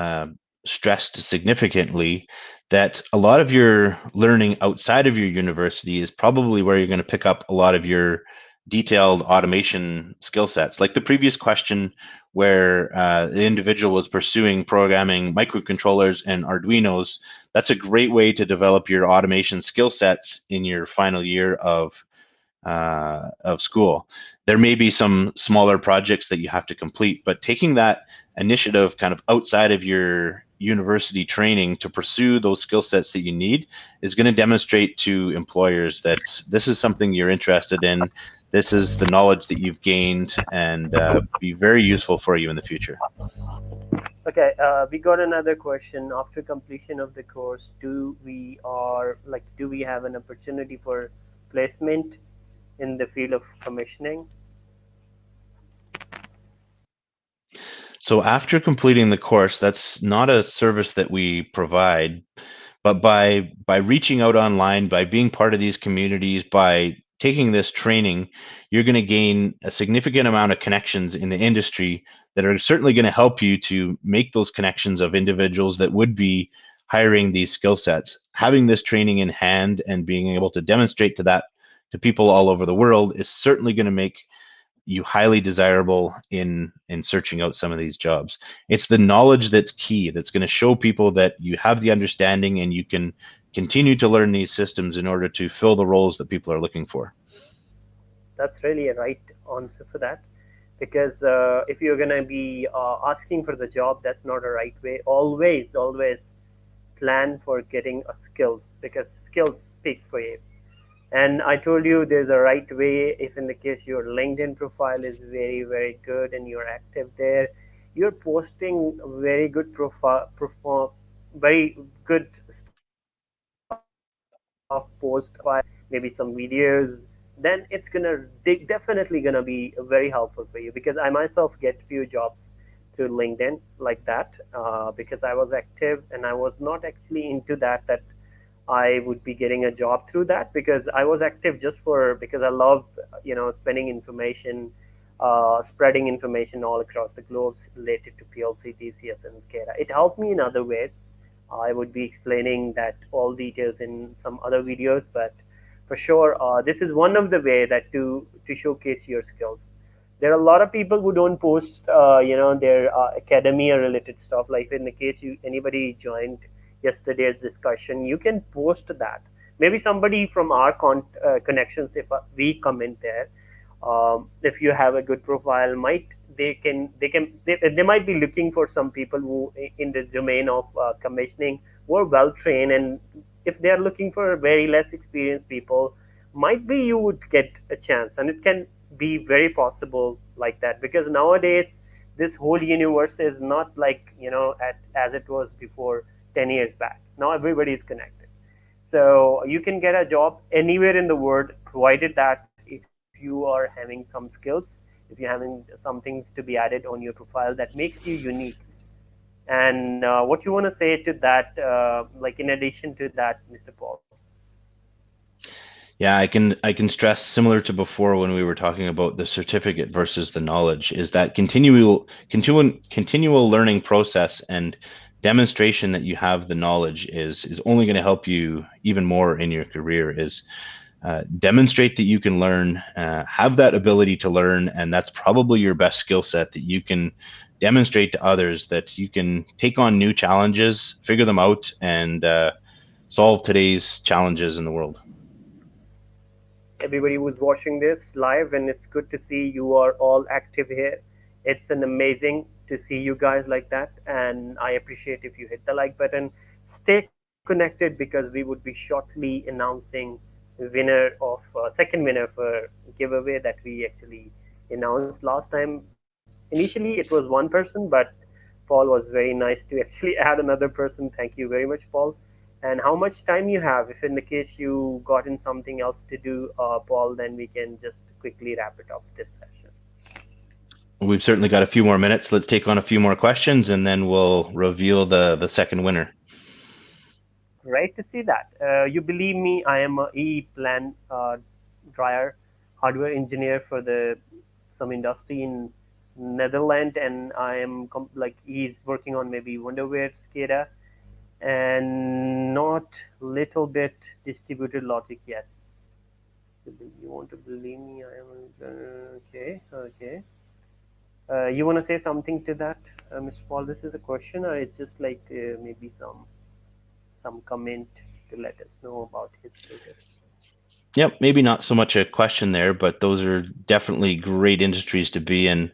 stressed significantly, that a lot of your learning outside of your university is probably where you're going to pick up a lot of your detailed automation skill sets. Like the previous question where the individual was pursuing programming microcontrollers and Arduinos, that's a great way to develop your automation skill sets in your final year of school. There may be some smaller projects that you have to complete, but taking that initiative kind of outside of your university training to pursue those skill sets that you need is going to demonstrate to employers that this is something you're interested in. This is the knowledge that you've gained and be very useful for you in the future. Okay, we got another question. After completion of the course, do we have an opportunity for placement in the field of commissioning? So after completing the course, that's not a service that we provide, but by reaching out online, by being part of these communities, by taking this training, you're going to gain a significant amount of connections in the industry that are certainly going to help you to make those connections of individuals that would be hiring these skill sets. Having this training in hand and being able to demonstrate to people all over the world is certainly going to make you highly desirable in searching out some of these jobs. It's the knowledge that's key, that's going to show people that you have the understanding and you can continue to learn these systems in order to fill the roles that people are looking for. That's really a right answer for that. Because if you're going to be asking for the job, that's not a right way. Always plan for getting a skills, because skills speaks for you. And I told you there's a right way. If in the case your LinkedIn profile is very good and you're active there, you're posting very good very good stuff, post maybe some videos, then it's gonna definitely gonna be very helpful for you. Because I myself get few jobs through LinkedIn like that, because I was active and I was not actually into that I would be getting a job through that, because I was active just for because I love spending information, spreading information all across the globe related to PLC, DCS, and SCADA. It helped me in other ways. I would be explaining that all details in some other videos, but for sure, this is one of the way that to showcase your skills. There are a lot of people who don't post their academia related stuff. Like in the case you anybody joined yesterday's discussion, you can post that. Maybe somebody from our connections, if we comment there, if you have a good profile, might they might be looking for some people who in the domain of commissioning were well trained. And if they are looking for very less experienced people, might be you would get a chance. And it can be very possible like that, because nowadays this whole universe is not like as it was before 10 years back. Now everybody is connected, so you can get a job anywhere in the world, provided that if you are having some skills, if you're having some things to be added on your profile that makes you unique. And what you want to say to that, like in addition to that, Mr. Paul? Yeah, I can stress, similar to before when we were talking about the certificate versus the knowledge, is that continual learning process and demonstration that you have the knowledge is only going to help you even more in your career. Is demonstrate that you can learn, have that ability to learn, and that's probably your best skill set, that you can demonstrate to others that you can take on new challenges, figure them out, and solve today's challenges in the world. Everybody who's watching this live, and it's good to see you are all active here. It's an amazing to see you guys like that, and I appreciate if you hit the like button. Stay connected, because we would be shortly announcing the winner of second winner for giveaway that we actually announced last time. Initially, it was one person, but Paul was very nice to actually add another person. Thank you very much, Paul. And how much time you have? If in the case you gotten something else to do, Paul, then we can just quickly wrap it up this session. We've certainly got a few more minutes. Let's take on a few more questions and then we'll reveal the second winner. Great to see that. You believe me, I am a E-plan dryer hardware engineer for the some industry in Netherlands, and I am like he's working on maybe Wonderware SCADA and not little bit distributed logic. Yes, you want to believe me? I am okay. Okay. You want to say something to that, Mr. Paul? This is a question, or it's just like maybe some comment to let us know about his status. Yep, maybe not so much a question there, but those are definitely great industries to be in.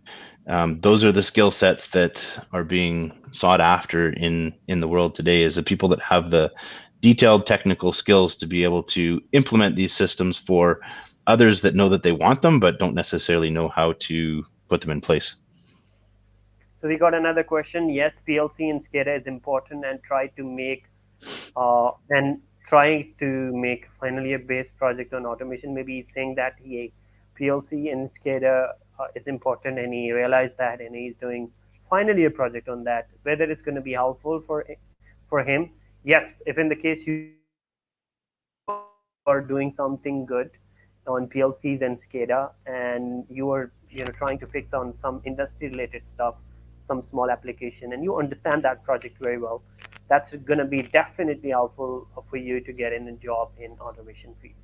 Those are the skill sets that are being sought after in the world today, is the people that have the detailed technical skills to be able to implement these systems for others that know that they want them, but don't necessarily know how to put them in place. So we got another question. Yes, PLC and SCADA is important, and try to make final year based project on automation. Maybe he's saying that he PLC and SCADA is important, and he realized that, and he's doing final year project on that. Whether it's going to be helpful for him, yes. If in the case you are doing something good on PLCs and SCADA, and you are trying to fix on some industry related stuff, some small application, and you understand that project very well, that's going to be definitely helpful for you to get in a job in automation field.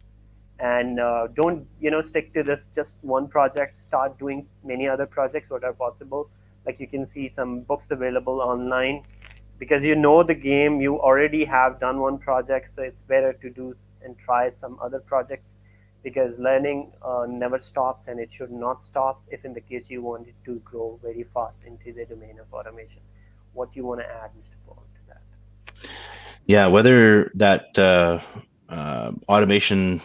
And don't stick to this just one project. Start doing many other projects what are possible. Like you can see some books available online, because you know the game, you already have done one project, so it's better to do and try some other projects, because learning never stops, and it should not stop if in the case you wanted to grow very fast into the domain of automation. What do you want to add, Mr. Paul, to that? Yeah, whether that automation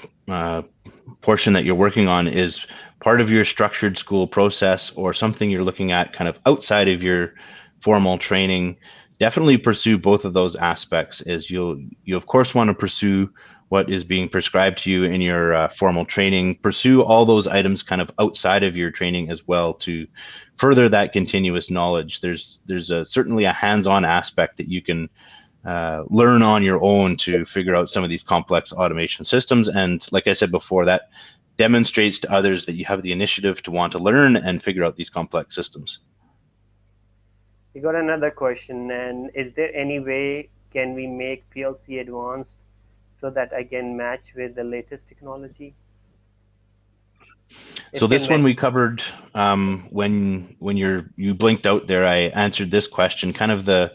portion that you're working on is part of your structured school process or something you're looking at kind of outside of your formal training, definitely pursue both of those aspects. Is you of course want to pursue what is being prescribed to you in your formal training. Pursue all those items kind of outside of your training as well to further that continuous knowledge. There's certainly a hands-on aspect that you can learn on your own to figure out some of these complex automation systems. And like I said before, that demonstrates to others that you have the initiative to want to learn and figure out these complex systems. We got another question, and is there any way can we make PLC advanced so that I can match with the latest technology? If So you can this one mention. we covered when you blinked out there. I answered this question, kind of the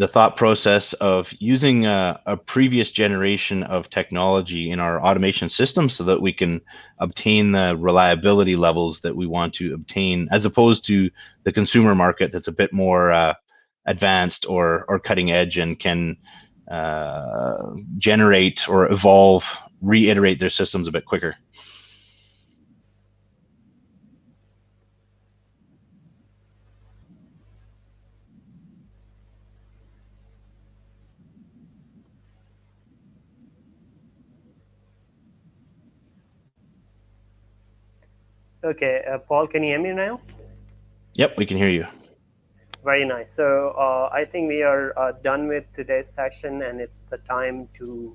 thought process of using a previous generation of technology in our automation system so that we can obtain the reliability levels that we want to obtain, as opposed to the consumer market that's a bit more advanced or cutting edge and can generate or evolve, reiterate their systems a bit quicker. Okay, Paul, can you hear me now? Yep, we can hear you. Very nice. So I think we are done with today's session, and it's the time to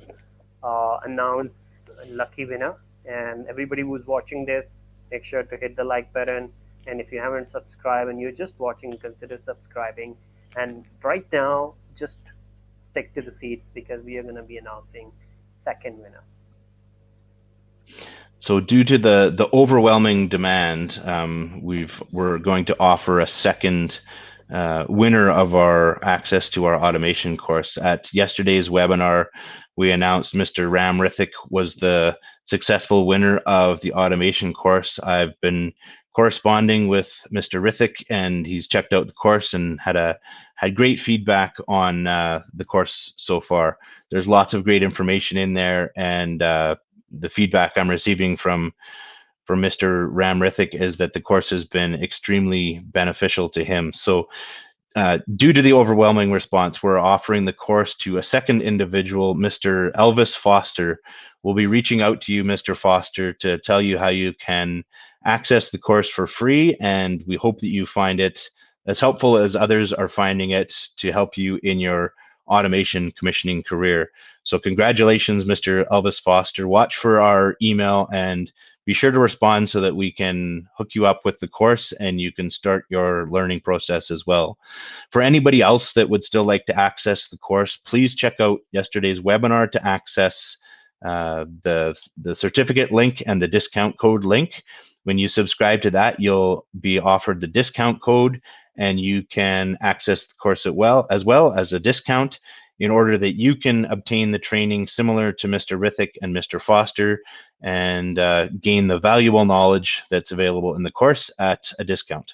announce a lucky winner. And everybody who's watching this, make sure to hit the like button. And if you haven't subscribed and you're just watching, consider subscribing. And right now, just stick to the seats, because we are going to be announcing second winner. So due to the overwhelming demand, we're going to offer a second winner of our access to our automation course. At yesterday's webinar, we announced Mr. Ram Rithik was the successful winner of the automation course. I've been corresponding with Mr. Rithik, and he's checked out the course and had great feedback on the course so far. There's lots of great information in there, and the feedback I'm receiving from Mr. Ram Rithik is that the course has been extremely beneficial to him. So due to the overwhelming response, we're offering the course to a second individual, Mr. Elvis Foster. We'll be reaching out to you, Mr. Foster, to tell you how you can access the course for free, and we hope that you find it as helpful as others are finding it to help you in your automation commissioning career. So congratulations, Mr. Elvis Foster. Watch for our email and be sure to respond so that we can hook you up with the course and you can start your learning process as well. For anybody else that would still like to access the course, please check out yesterday's webinar to access the certificate link and the discount code link. When you subscribe to that, you'll be offered the discount code, and you can access the course as well as a discount in order that you can obtain the training similar to Mr. Rithik and Mr. Foster and gain the valuable knowledge that's available in the course at a discount.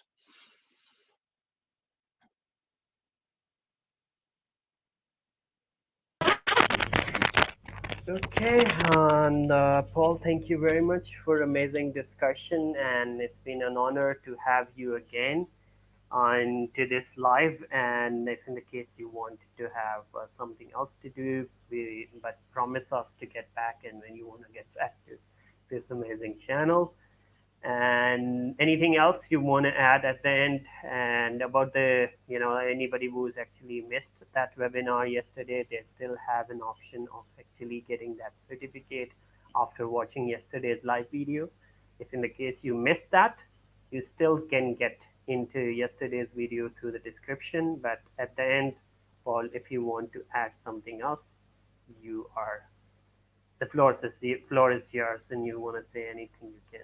Okay, and Paul, thank you very much for amazing discussion, and it's been an honor to have you again. on to this live. And if in the case you want to have something else to do, but promise us to get back, and when you want to get back to this amazing channel. And anything else you want to add at the end? And about the, anybody who's actually missed that webinar yesterday, they still have an option of actually getting that certificate after watching yesterday's live video. If in the case you missed that, you still can get into yesterday's video through the description. But at the end, Paul, if you want to add something else, you are the floor is yours, and you want to say anything, you can.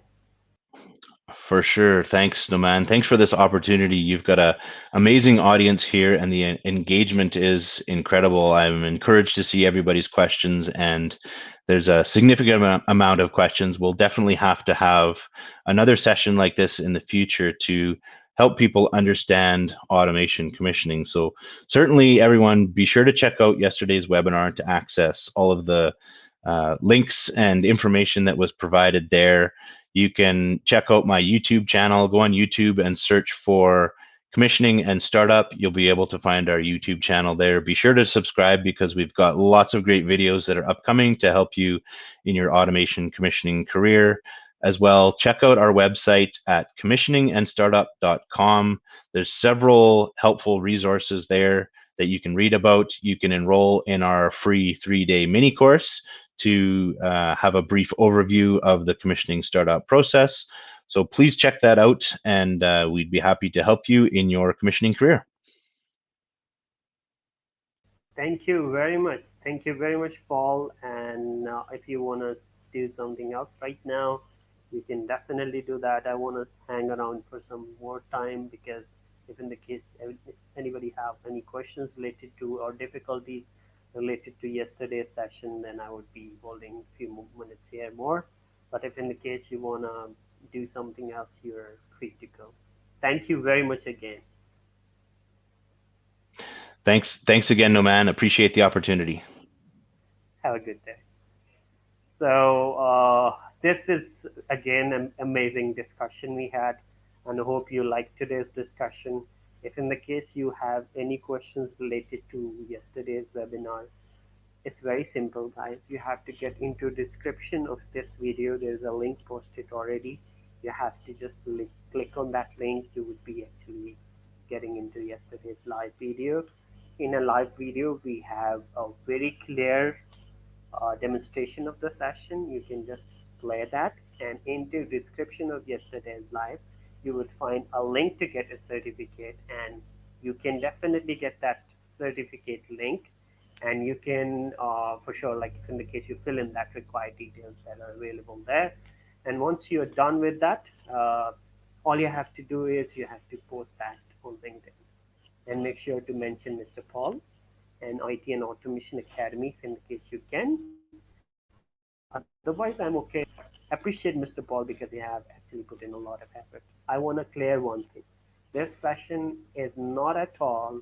For sure. Thanks, Noman. Thanks for this opportunity. You've got a amazing audience here, and the engagement is incredible. I'm encouraged to see everybody's questions, and there's a significant amount of questions. We'll definitely have to have another session like this in the future to help people understand automation commissioning. So certainly, everyone, be sure to check out yesterday's webinar to access all of the links and information that was provided there. You can check out my YouTube channel. Go on YouTube and search for Commissioning and Startup. You'll be able to find our YouTube channel there. Be sure to subscribe because we've got lots of great videos that are upcoming to help you in your automation commissioning career. As well, check out our website at commissioningandstartup.com. There's several helpful resources there that you can read about. You can enroll in our free 3-day mini course to have a brief overview of the commissioning startup process. So please check that out, and we'd be happy to help you in your commissioning career. Thank you very much. Thank you very much, Paul. And if you want to do something else right now, you can definitely do that. I want to hang around for some more time, because if in the case anybody have any questions related to or difficulties related to yesterday's session, then I would be holding a few minutes here more. But if in the case you want to do something else, you're free to go. Thank you very much again. Thanks again, Noman. Appreciate the opportunity. Have a good day. So this is again an amazing discussion we had, and I hope you liked today's discussion. If in the case you have any questions related to yesterday's webinar, it's very simple, guys. You have to get into description of this video. There's a link posted already. You have to just click on that link. You would be actually getting into yesterday's live video. In a live video, we have a very clear demonstration of the session. You can just play that, and into description of yesterday's live, you would find a link to get a certificate, and you can definitely get that certificate link. And you can for sure, like in the case you fill in that required details that are available there. And once you're done with that, all you have to do is you have to post that on LinkedIn, and make sure to mention Mr. Paul and IT and Automation Academy in the case you can. Otherwise, I'm okay. Appreciate Mr. Paul because you have actually put in a lot of effort. I want to clear one thing. This session is not at all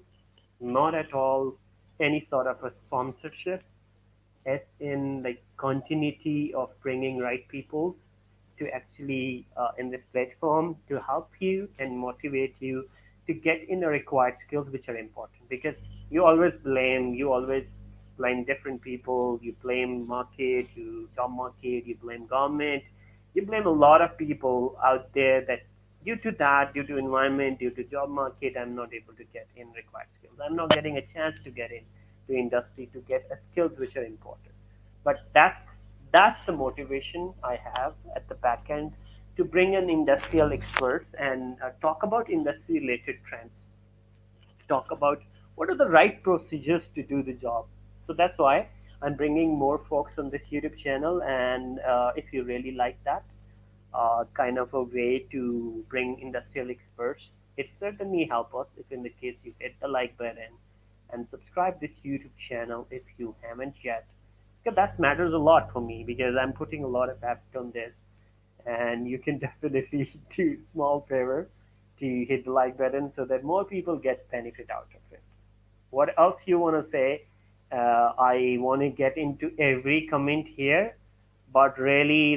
any sort of a sponsorship. It's in like continuity of bringing right people to actually in this platform to help you and motivate you to get in the required skills which are important. Because you always blame different people. You blame market, you job market, you blame government, you blame a lot of people out there that due to environment, due to job market, I'm not able to get in required skills. I'm not getting a chance to get in to industry to get skills which are important. But that's the motivation I have at the back end to bring in industrial experts and talk about industry related trends, talk about what are the right procedures to do the job. So that's why I'm bringing more folks on this YouTube channel. And if you really like that kind of a way to bring industrial experts, it certainly help us if in the case you hit the like button and subscribe this YouTube channel if you haven't yet. Because that matters a lot for me, because I'm putting a lot of effort on this, and you can definitely do small favor to hit the like button so that more people get benefit out of it. What else you want to say? I want to get into every comment here, but really,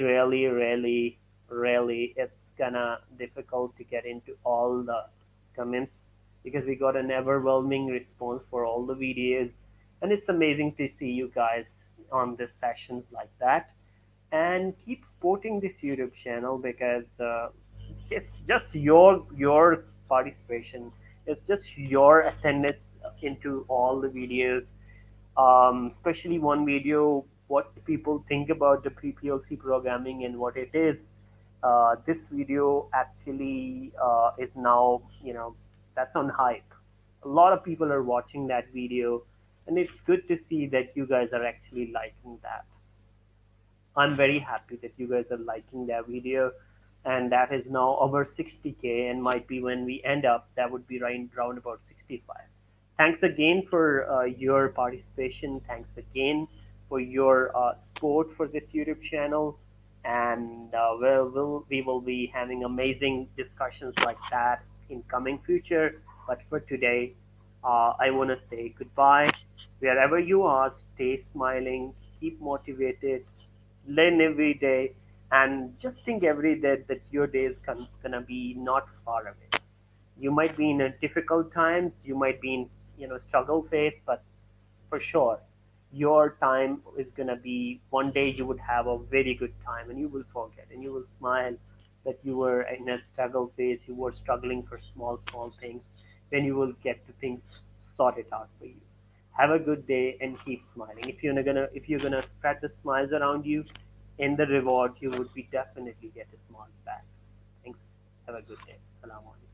it's gonna difficult to get into all the comments because we got an overwhelming response for all the videos, and it's amazing to see you guys on the sessions like that. And keep supporting this YouTube channel because it's just your participation, it's just your attendance into all the videos, especially one video, what people think about the pre-PLC programming and what it is. This video actually is now, that's on hype. A lot of people are watching that video, and it's good to see that you guys are actually liking that. I'm very happy that you guys are liking that video, and that is now over 60K, and might be when we end up, that would be right around about 65. Thanks again for your participation. Thanks again for your support for this YouTube channel, and we will be having amazing discussions like that in coming future. But for today, I want to say goodbye. Wherever you are, stay smiling, keep motivated, learn every day, and just think every day that your day is gonna be not far away. You might be in a difficult times, you might be in struggle phase, but for sure your time is gonna be one day you would have a very good time, and you will forget and you will smile that you were in a struggle phase, you were struggling for small things, then you will get to things sorted out for you. Have a good day and keep smiling. If you're gonna spread the smiles around you, in the reward you would be definitely get a smile back. Thanks. Have a good day. Salam alaikum.